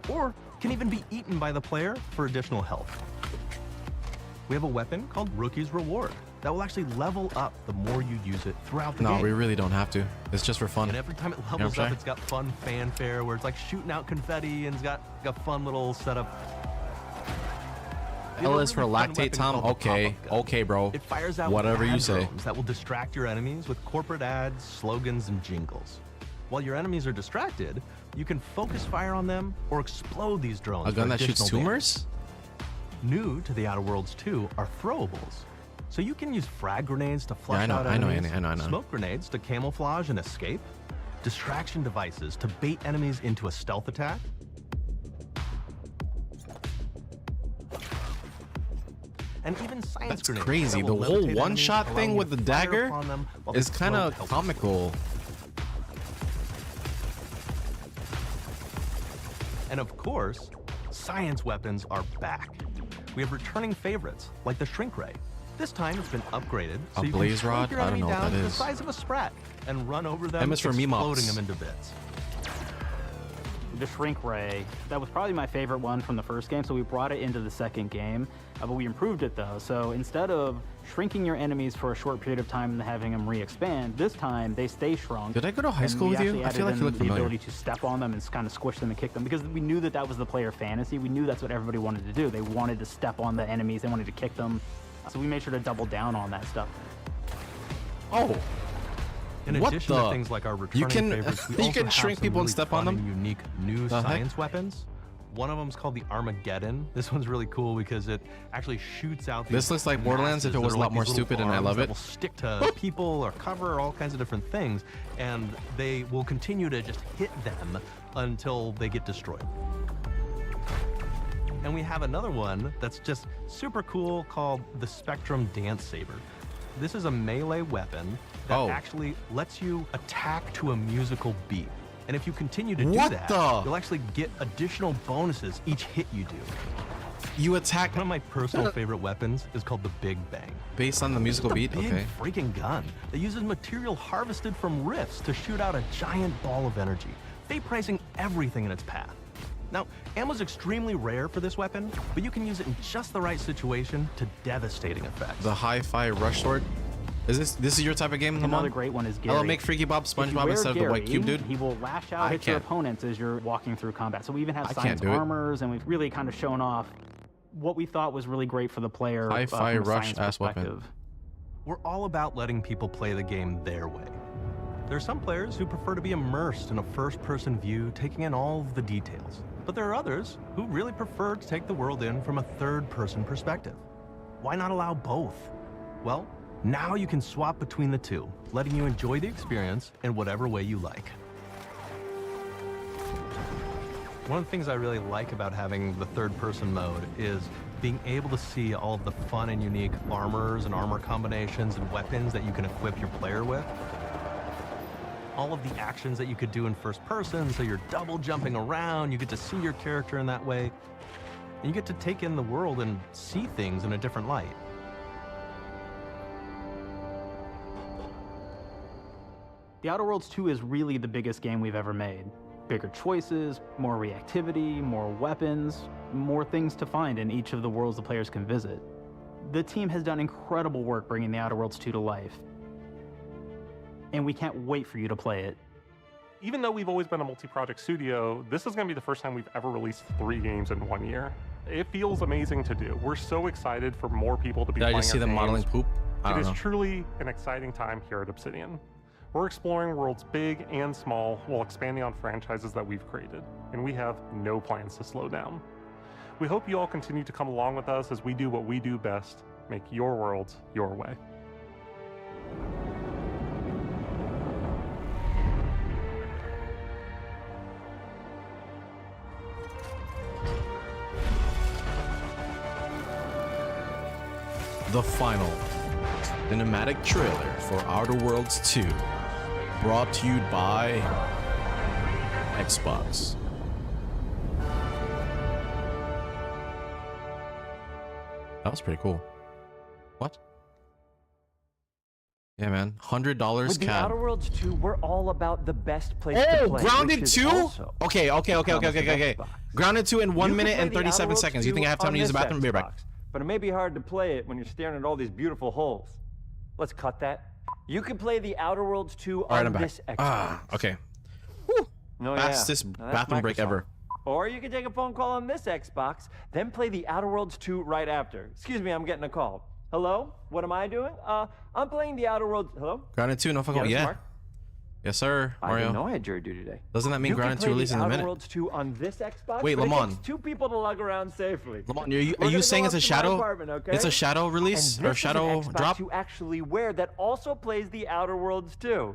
or can even be eaten by the player for additional health. We have a weapon called Rookie's Reward that will actually level up the more you use it throughout the No, game. we really don't have to. It's just for fun. And every time it You know what levels I'm up, saying? it's got fun fanfare where it's like shooting out confetti and it's got a fun little setup. We have L a is for really fun lactate, weapon Tom. called the Okay, pop-up gun. okay, bro. It fires out Whatever you ad say. drones that will distract your enemies with corporate ads, slogans, and jingles. While your enemies are distracted, you can focus fire on them or explode these drones. A gun for that shoots additional damage. tumors? New to The Outer Worlds 2 are throwables. So you can use frag grenades to flush out enemies, smoke grenades to camouflage and escape, distraction devices to bait enemies into a stealth attack, and even science grenades. Crazy. The whole one-shot thing with the dagger is kind of comical. And of course, science weapons are back. We have returning favorites, like the shrink ray. This time it's been upgraded, so you can blaze shrink rod? your I don't enemy know what down that to the is. size of a sprat and run over them, M is for exploding Memops. them into bits. The shrink ray, that was probably my favorite one from the first game, so we brought it into the second game, but we improved it though. So instead of shrinking your enemies for a short period of time and having them re-expand, this time they stay shrunk. Did I go to high school with you? I feel like you look the familiar. ability to step on them and kind of squish them and kick them, because we knew that that was the player fantasy. We knew that's what everybody wanted to do. They wanted to step on the enemies, they wanted to kick them. So we made sure to double down on that stuff. Oh. In What addition the? to things like our returning You can favorites, we you also can have shrink some people and really step on fun them. and unique new The heck? science weapons. One of them is called the Armageddon. This one's really cool because it actually shoots out. This looks like Borderlands if it was a lot more stupid, and I love it. Will stick to people or cover or all kinds of different things, and they will continue to just hit them until they get destroyed. And we have another one that's just super cool called the Spectrum Dance Saber. This is a melee weapon that actually lets you attack to a musical beat. And if you continue to do that, you'll actually get additional bonuses each hit you do. You attack. One of my personal favorite weapons is called the Big Bang. Based on the musical beat? Big Okay. freaking gun that uses material harvested from rifts to shoot out a giant ball of energy, vaporizing everything in its path. Now, ammo's extremely rare for this weapon, but you can use it in just the right situation to devastating effects. The hi-fi rush sword. Is this is your type of game, Lamont? Another great one is Gary. I'll make Freaky Bob If you SpongeBob wear instead of the white Gary, cube dude. He will lash out at your opponents as you're walking through combat. So we even have I science can't do it. armors, and we've really kind of shown off what we thought was really great for the player. Hi-fi from a rush science ass weapon. perspective. We're all about letting people play the game their way. There are some players who prefer to be immersed in a first-person view, taking in all of the details. But there are others who really prefer to take the world in from a third-person perspective. Why not allow both? Well, now you can swap between the two, letting you enjoy the experience in whatever way you like. One of the things I really like about having the third-person mode is being able to see all of the fun and unique armors and armor combinations and weapons that you can equip your player with. All of the actions that you could do in first person, so you're double jumping around, you get to see your character in that way, and you get to take in the world and see things in a different light. The Outer Worlds 2 is really the biggest game we've ever made. Bigger choices, more reactivity, more weapons, more things to find in each of the worlds the players can visit. The team has done incredible work bringing the Outer Worlds 2 to life, and we can't wait for you to play it. Even though we've always been a multi-project studio, this is going to be the first time we've ever released 3 games in 1 year. It feels amazing to do. We're so excited for more people to be Did I playing just see our them games. modeling poop? I It don't is know. truly an exciting time here at Obsidian. We're exploring worlds big and small while expanding on franchises that we've created, and we have no plans to slow down. We hope you all continue to come along with us as we do what we do best, make your worlds your way. The final cinematic trailer for Outer Worlds 2, brought to you by Xbox. That was pretty cool. What? Yeah, man. $100 With the CAD. Outer Worlds 2, we're all about the best place to Oh, play. Grounded which is 2? also Okay. a promise of Okay. Xbox. Grounded 2 in 1 You can minute play and the Outer 37 Worlds seconds. You 2 think I have time on to use the this bathroom? Be right back. Xbox, but it may be hard to play it when you're staring at all these beautiful holes. Let's cut that. You can play the Outer Worlds 2 All right, on I'm back. this Xbox. Okay. No, Fastest Now, that's bathroom break Microsoft. ever. Or you can take a phone call on this Xbox, then play the Outer Worlds 2 right after. Excuse me, I'm getting a call. Hello? What am I doing? I'm playing the Outer Worlds. Hello? Grounded 2, no fucking this is yeah. Mark. Yes, sir, I Mario. didn't know I had jury duty today. Doesn't that mean Grounded 2 releases in a minute? Outer Worlds 2 on this Xbox. Wait, but Lamont. It takes 2 people to lug around safely. Lamont, are you saying it's a shadow? Okay? It's a shadow release and or this shadow is an Xbox drop? you actually wear that also plays the Outer Worlds 2.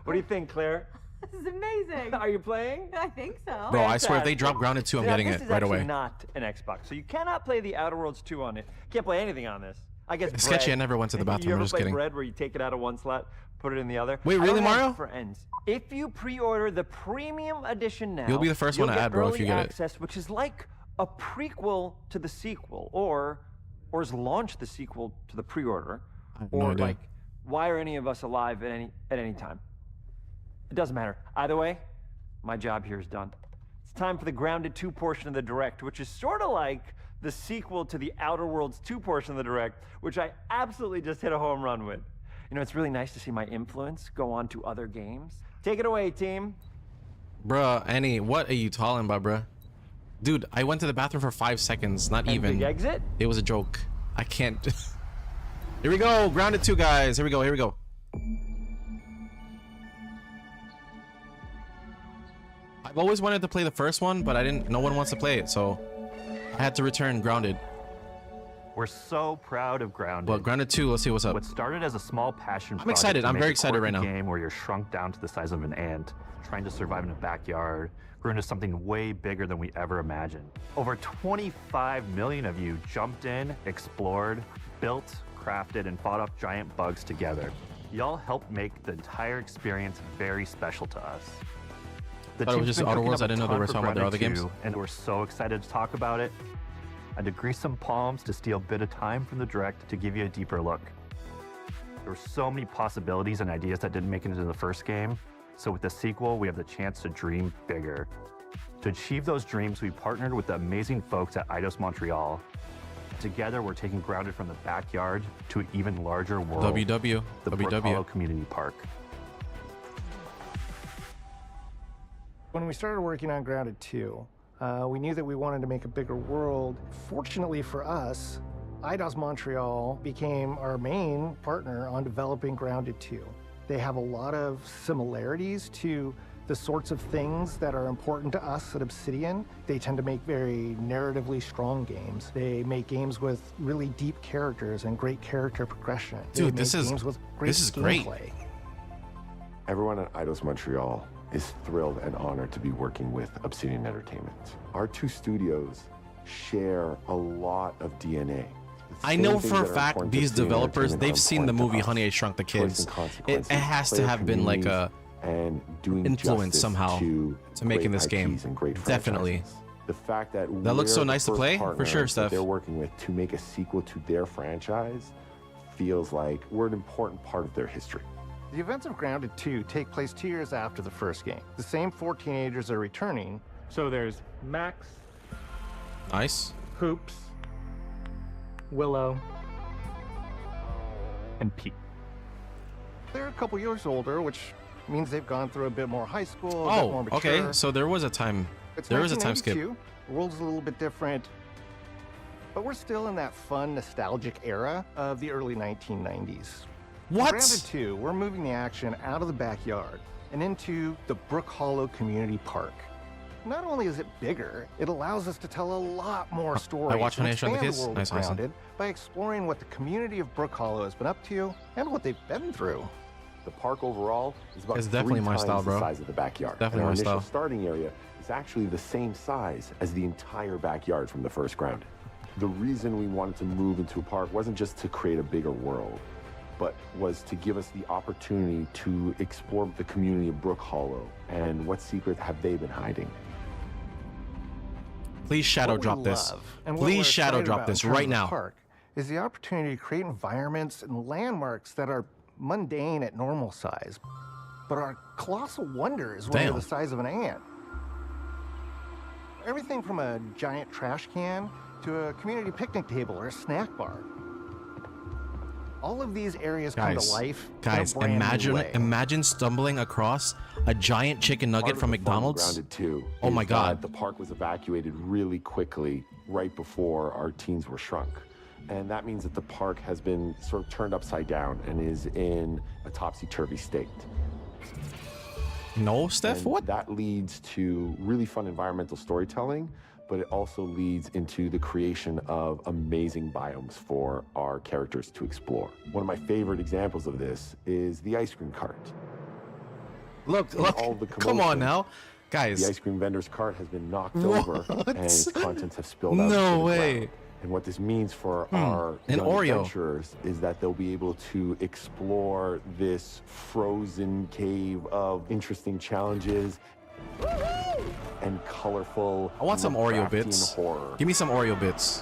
What do you think, Claire? This is amazing. Are you playing? I think so. Bro, I swear if they drop Grounded 2, I'm getting it right away. This is not an Xbox, so you cannot play the Outer Worlds 2 on it. Can't play anything on this. I guess It's sketchy. I never went to the bathroom. I'm just kidding. You ever play Bread where you take it out of one slot, put it in the other? Wait, really, Mario? Friends. If you pre-order the premium edition now, you'll be the first one to add, bro, if you get access, which is like a prequel to the sequel, or is launch the sequel to the pre-order, or like, why are any of us alive at any time? It doesn't matter. Either way, my job here is done. It's time for the Grounded 2 portion of the Direct, which is sort of like the sequel to the Outer Worlds 2 portion of the Direct, which I absolutely just hit a home run with. You know, it's really nice to see my influence go on to other games. Take it away, team. Bruh, Annie, what are you talking about, bruh? Dude, I went to the bathroom for 5 seconds, not even. Big exit? It was a joke. I can't. Here we go, Grounded 2, guys. Here we go, here we go. I've always wanted to play the first one, but no one wants to play it, so I had to return Grounded. We're so proud of Grounded. Well, Grounded 2, let's see what's up. What started as a small passion I'm excited. I'm very excited right now. Game where you're shrunk down to the size of an ant, trying to survive in a backyard, grew into something way bigger than we ever imagined. Over 25 million of you jumped in, explored, built, crafted, and fought off giant bugs together. Y'all helped make the entire experience very special to us. The thought it was team's just been Outer cooking Worlds. up I didn't know a they were ton talking for about their other Grounded games. 2, and we're so excited to talk about it. I had to grease some palms to steal a bit of time from the Direct to give you a deeper look. There were so many possibilities and ideas that didn't make it into the first game, so with the sequel, we have the chance to dream bigger. To achieve those dreams, we partnered with the amazing folks at Eidos Montreal. Together, we're taking Grounded from the backyard to an even larger world. WW. The BlueSky Community Park. When we started working on Grounded 2, we knew that we wanted to make a bigger world. Fortunately for us, Eidos Montreal became our main partner on developing Grounded 2. They have a lot of similarities to the sorts of things that are important to us at Obsidian. They tend to make very narratively strong games. They make games with really deep characters and great character progression. Dude, this is great. Everyone at Eidos Montreal is thrilled and honored to be working with Obsidian Entertainment. Our two studios share a lot of DNA. I know for a fact these developers, they've seen the movie Honey, I Shrunk the Kids. It has to have been like a influence somehow to making this game. Definitely. The fact that looks so nice to play, for sure, Steph. They're working with to make a sequel to their franchise feels like we're an important part of their history. The events of Grounded 2 take place 2 years after the first game. The same 4 teenagers are returning. So there's Max. Nice. Hoops. Willow. And Pete. They're a couple years older, which means they've gone through a bit more high school, a bit more mature. Okay, so there was a time. There was a time skip. The world's a little bit different, but we're still in that fun, nostalgic era of the early 1990s. What? Grounded 2, we're moving the action out of the backyard and into the Brook Hollow Community Park. Not only is it bigger, it allows us to tell a lot more stories. I watch Honey, I Shrunk the and Kids. expand the world Nice, of awesome. Grounded by exploring what the community of Brook Hollow has been up to and what they've been through. The park overall is about It's definitely 3 my times style, bro. the size of the backyard. Definitely and our my initial style. starting area is actually the same size as the entire backyard from the first Grounded. The reason we wanted to move into a park wasn't just to create a bigger world, but was to give us the opportunity to explore the community of Brook Hollow and what secrets have they been hiding. Please shadow drop this. Please shadow drop this right now. Park is the opportunity to create environments and landmarks that are mundane at normal size, but are colossal wonders when they're the size of an ant. Everything from a giant trash can to a community picnic table or a snack bar. All of these areas come to life. Guys, in a brand new way. imagine stumbling across a giant chicken nugget from McDonald's. Grounded 2 Oh my is God. that the park was evacuated really quickly right before our teens were shrunk. And that means that the park has been sort of turned upside down and is in a topsy-turvy state. No, Steph, And what? That leads to really fun environmental storytelling, but it also leads into the creation of amazing biomes for our characters to explore. One of my favorite examples of this is the ice cream cart. Look, All the come on now. Guys. The ice cream vendor's cart has been knocked What? over and contents have spilled out. No into the way. ground. And what this means for our An young Oreo. adventurers is that they'll be able to explore this frozen cave of interesting challenges and colorful. I want some Oreo Lovecraftian bits. horror. Give me some Oreo bits.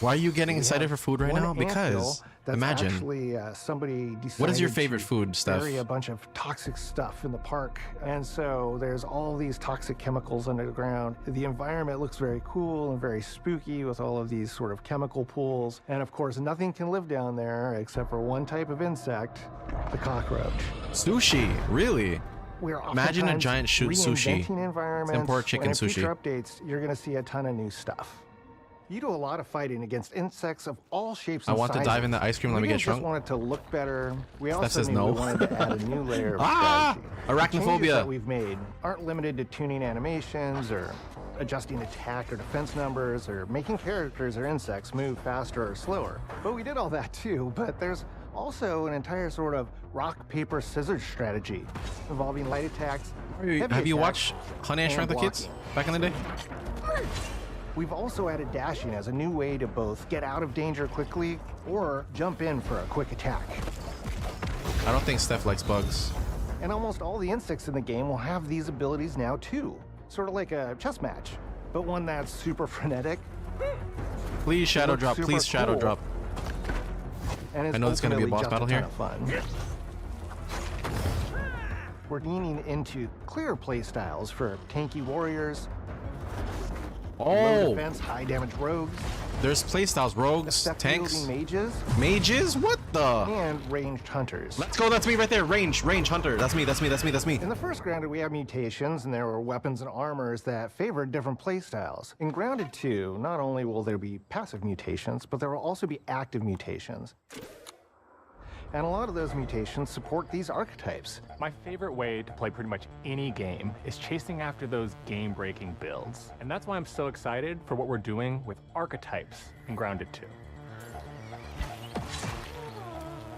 Why are you getting excited for food right now? Because imagine. Actually, somebody decided What is your favorite to food, Steph? bury a bunch of toxic stuff in the park, and so there's all these toxic chemicals under the ground. The environment looks very cool and very spooky with all of these sort of chemical pools, and of course, nothing can live down there except for one type of insect, the cockroach. Sushi, really? We're Imagine a oftentimes giant sushi. reinventing environments, Import chicken and in sushi. future updates, you're going to see a ton of new stuff. You do a lot of fighting against insects of all shapes and I want to sizes. dive in the ice cream. Let me We get didn't shrunk. just want it to look better. We Steph also says knew no. we wanted to add a new layer of Ah! strategy. The changes Arachnophobia. that we've made aren't limited to tuning animations or adjusting attack or defense numbers or making characters or insects move faster or slower. But we did all that too. But there's also an entire sort of rock, paper, scissors strategy involving light attacks. heavy Have you attacks, watched Honey, I Shrunk the and Kids blocking. back in the day? We've also added dashing as a new way to both get out of danger quickly or jump in for a quick attack. I don't think Steph likes bugs. And almost all the insects in the game will have these abilities now too. Sort of like a chess match, but one that's super frenetic. Please shadow looks drop. super Please shadow cool. drop. And it's I know there's gonna be a ultimately boss just battle ton of fun. We're leaning into clear play styles for tanky warriors, low Oh, defense, high damage rogues, there's playstyles. Rogues, step tanks, wielding mages, mages. What the? and ranged hunters. Let's go. That's me right there. Range hunter. That's me. That's me. That's me. That's me. In the first Grounded, we have mutations, and there were weapons and armors that favored different playstyles. In Grounded 2, not only will there be passive mutations, but there will also be active mutations. And a lot of those mutations support these archetypes. My favorite way to play pretty much any game is chasing after those game-breaking builds. And that's why I'm so excited for what we're doing with archetypes in Grounded 2.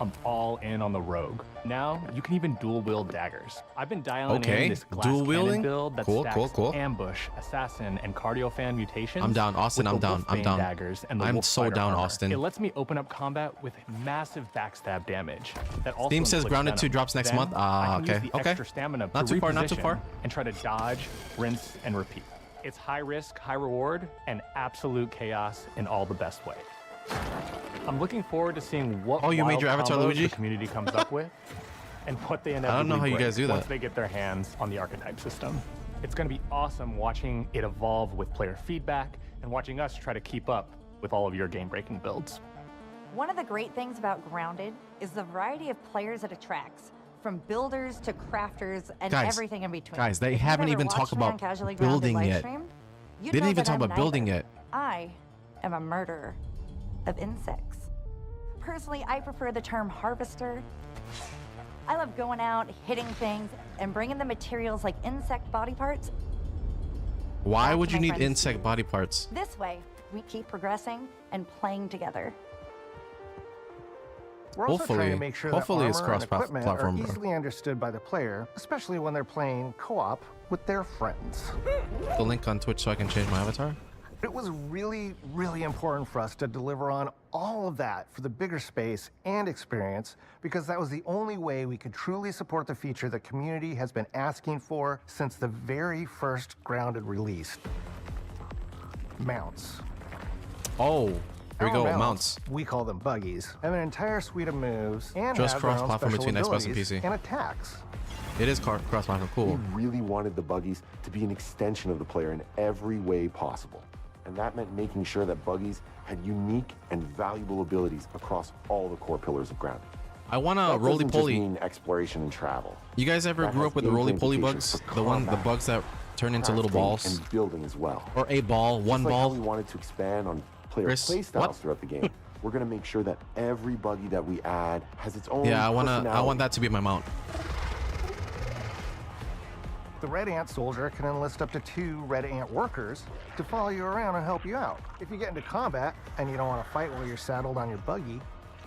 I'm all in on the rogue. Now, you can even dual wield daggers. I've been dialing Okay, in this glass dual cannon wielding? build that Cool, stacks cool, cool. ambush, assassin, and cardio fan mutations. I'm down, Austin. with I'm the down. I'm Wolfbane down. daggers and the I'm Wolf so Fighter down, armor. Austin. It lets me open up combat with massive backstab damage. That also Steam says inflicts Grounded 2 venom. drops next Then month. I can use Okay, the okay. extra stamina Not to too far, not too reposition far. and try to dodge, rinse, and repeat. It's high risk, high reward, and absolute chaos in all the best way. I'm looking forward to seeing what Oh, you made wild your avatar, combos Luigi? the community comes up with, and what they inevitably I don't know how you break guys do once that. they get their hands on the archetype system. It's going to be awesome watching it evolve with player feedback and watching us try to keep up with all of your game-breaking builds. One of the great things about Grounded is the variety of players it attracts, from builders to crafters and Guys, everything in between. guys, they If you've haven't ever even watched talked me on about Casually Grounded building yet. livestream, They you'd didn't know even that talk I'm about building neither. yet. I am a murderer of insects. Personally, I prefer the term harvester. I love going out, hitting things, and bringing the materials like insect body parts. Why would you my need friends. insect body parts? This way, we keep progressing and playing together. We're also trying Hopefully- to make sure hopefully that it's armor and equipment cross-platform, are bro. easily understood by the player, especially when they're playing co-op with their friends. The link on Twitch so I can change my avatar. It was really, really important for us to deliver on all of that for the bigger space and experience, because that was the only way we could truly support the feature the community has been asking for since the very first Grounded release. Mounts. Oh, here we Our go. Mounts. We call them buggies. Have an entire suite of moves and Just have their own cross-platform special between Xbox and abilities PC. and attacks. It is cross-platform. Cool. We really wanted the buggies to be an extension of the player in every way possible. And that meant making sure that buggies had unique and valuable abilities across all the core pillars of Grounded. I want a That doesn't just roly-poly. mean exploration and travel. You guys ever That grew has up with the gameplay roly-poly implications bugs? for The combat, bugs that turn into little crafting, balls? and building as well. Or a ball, one Just like ball? how we wanted to expand on player Chris, playstyles what? throughout the game. We're going to make sure that every buggy that we add has its own Yeah, I want personality. that to be my mount. The Red Ant Soldier can enlist up to 2 Red Ant workers to follow you around and help you out. If you get into combat and you don't want to fight while you're saddled on your buggy,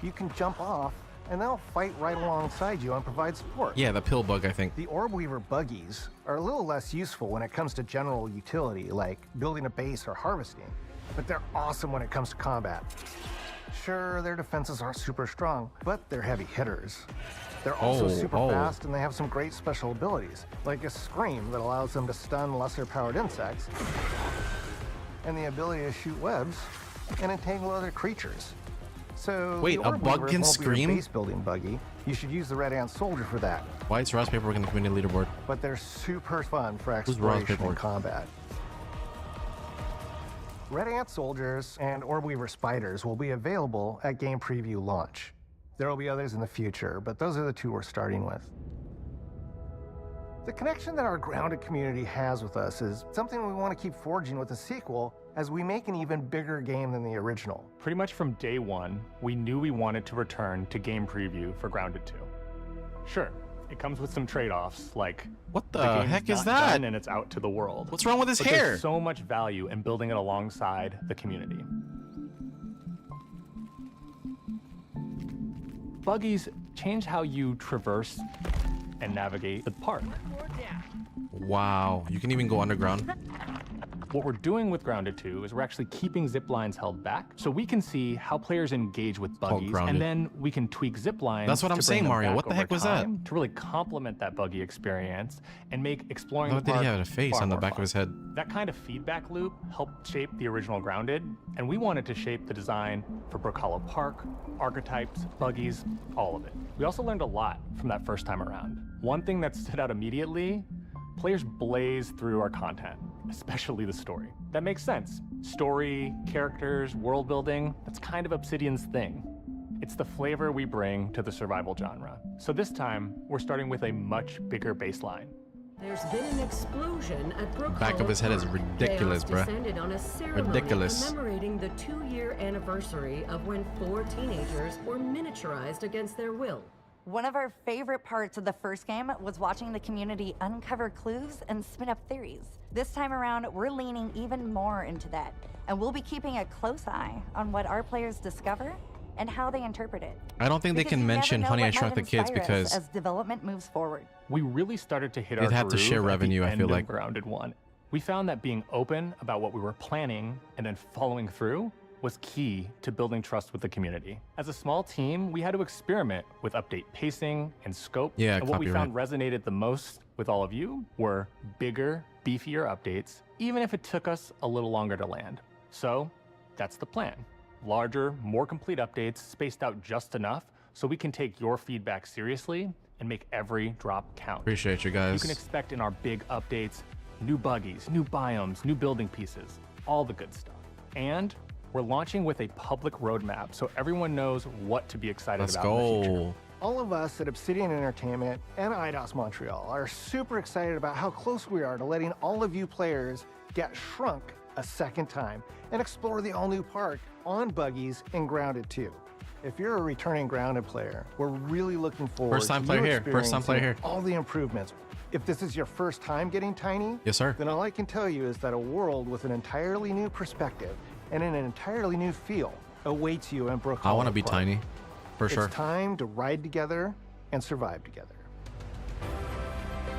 you can jump off and they'll fight right alongside you and provide support. Yeah, the pill bug, I think. The Orb Weaver buggies are a little less useful when it comes to general utility, like building a base or harvesting, but they're awesome when it comes to combat. Sure, their defenses aren't super strong, but they're heavy hitters. They're also super fast, and they have some great special abilities, like a scream that allows them to stun lesser-powered insects, and the ability to shoot webs and entangle other creatures. So wait, a bug can scream? Base building buggy. You should use the Red Ant Soldier for that. Why is Ross Paperwork in the community leaderboard? But they're super fun for exploration and combat. Red Ant Soldiers and Orb Weaver Spiders will be available at game preview launch. There will be others in the future, but those are the 2 we're starting with. The connection that our Grounded community has with us is something we want to keep forging with the sequel as we make an even bigger game than the original. Pretty much from day one, we knew we wanted to return to game preview for Grounded 2. Sure, it comes with some trade-offs, like what the heck is that? And it's out to the world. What's wrong with his but hair? There's so much value in building it alongside the community. Buggies change how you traverse and navigate the park. Wow, you can even go underground. What we're doing with Grounded 2 is we're actually keeping zip lines held back so we can see how players engage with buggies, and then we can tweak zip lines. That's what I'm saying, Mario. What the heck was that? To really complement that buggy experience and make exploring the park What did he have a face on the back of his head? That kind of feedback loop helped shape the original Grounded, and we wanted to shape the design for Brook Hollow Park, archetypes, buggies, all of it. We also learned a lot from that first time around. One thing that stood out immediately: players blaze through our content, especially the story. That makes sense. Story, characters, world building, that's kind of Obsidian's thing. It's the flavor we bring to the survival genre. So this time, we're starting with a much bigger baseline. There's been an explosion at Brook Back of his head is ridiculous, bruh. On a ceremony Ridiculous. commemorating the 2-year anniversary of when 4 teenagers were miniaturized against their will. One of our favorite parts of the first game was watching the community uncover clues and spin up theories. This time around, we're leaning even more into that, and we'll be keeping a close eye on what our players discover and how they interpret it. I don't think they can mention Honey, I Shrunk the Kids because as development moves forward. We really started to hit our they'd have to share revenue, I feel like. Grounded 1. We found that being open about what we were planning and then following through was key to building trust with the community. As a small team, we had to experiment with update pacing and scope. Yeah, and what we found resonated the most with all of you were bigger, beefier updates, even if it took us a little longer to land. So that's the plan. Larger, more complete updates spaced out just enough so we can take your feedback seriously and make every drop count. Appreciate you guys. You can expect in our big updates new buggies, new biomes, new building pieces, all the good stuff. And we're launching with a public roadmap so everyone knows what to be excited about in the future. All of us at Obsidian Entertainment and IDOS Montreal are super excited about how close we are to letting all of you players get shrunk a second time and explore the all-new park on buggies in Grounded 2. If you're a returning Grounded player, we're really looking forward First time to player you here. First time player experiencing here. all the improvements. If this is your first time getting Tiny, yes, sir, then all I can tell you is that a world with an entirely new perspective and an entirely new feel awaits you in Brook Hollow I want to be Park. Tiny, for sure. It's time to ride together and survive together.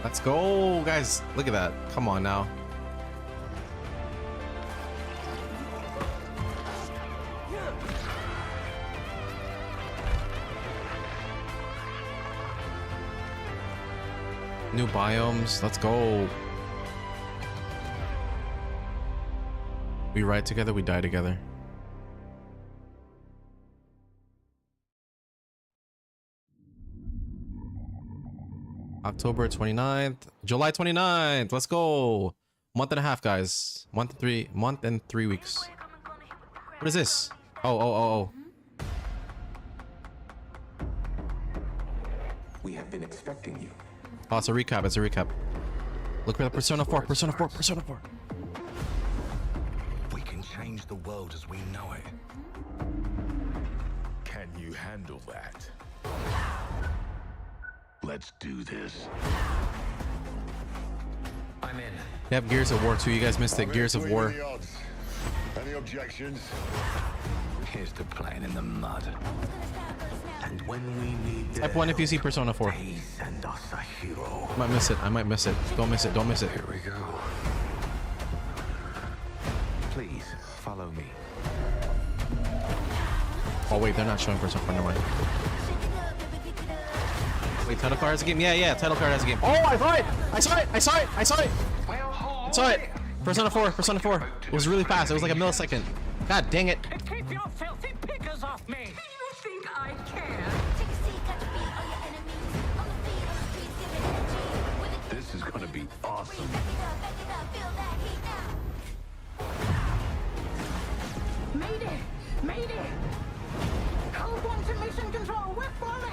Let's go, guys. Look at that. Come on now. New biomes. Let's go. We ride together, we die together. October 29th, July 29th. Let's go. Month and a half, guys. Month and 3 weeks. What is this? Oh. We have been expecting you. Oh, it's a recap. It's a recap. Look at Persona 4. Persona 4. Persona 4. We can change the world as we know it. Can you handle that? Let's do this. I'm in. They have Gears of War too. You guys missed it. Gears of War. Any objections? Here's to playing in the mud. And when we need Type 1 if you see Persona 4. send us a hero. I might miss it. I might miss it. Don't miss it. Don't miss it. Here we go. Please follow me. Oh wait, they're not showing Persona 4. Never mind. Wait, title card has a game? Yeah, title card has a game. Oh, I saw it! I saw it! I saw it! I saw it! I saw it! Persona 4, Persona 4. It was really fast. It was like a millisecond. God dang it. Keep your filthy pickers off me! You think I care? This is gonna be awesome. Mayday! Mayday! Hold on to mission control, we're falling!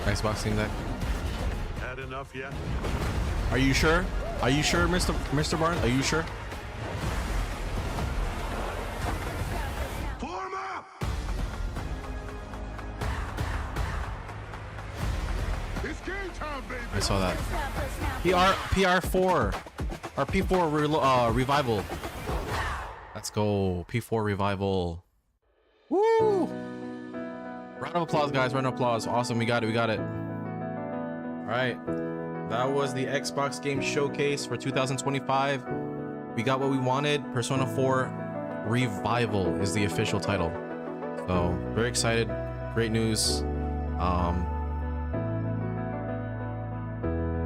Xbox Team Deck. Had enough yet? Are you sure? Are you sure, Mr. Barnes? Are you sure? Form up! It's game time, baby! I saw that. PR4 or P4 revival. Let's go. P4 revival. Woo! Round of applause, guys. Round of applause. Awesome. We got it. We got it. All right. That was the Xbox Game Showcase for 2025. We got what we wanted. Persona 4 Revival is the official title. So very excited. Great news.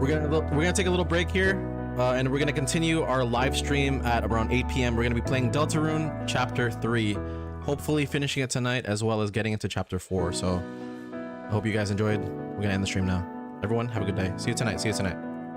We're gonna take a little break here, and we're gonna continue our live stream at around 8 p.m. We're gonna be playing Deltarune Chapter 3. Hopefully finishing it tonight, as well as getting into Chapter 4. So I hope you guys enjoyed. We're gonna end the stream now. Everyone, have a good day. See you tonight. See you tonight.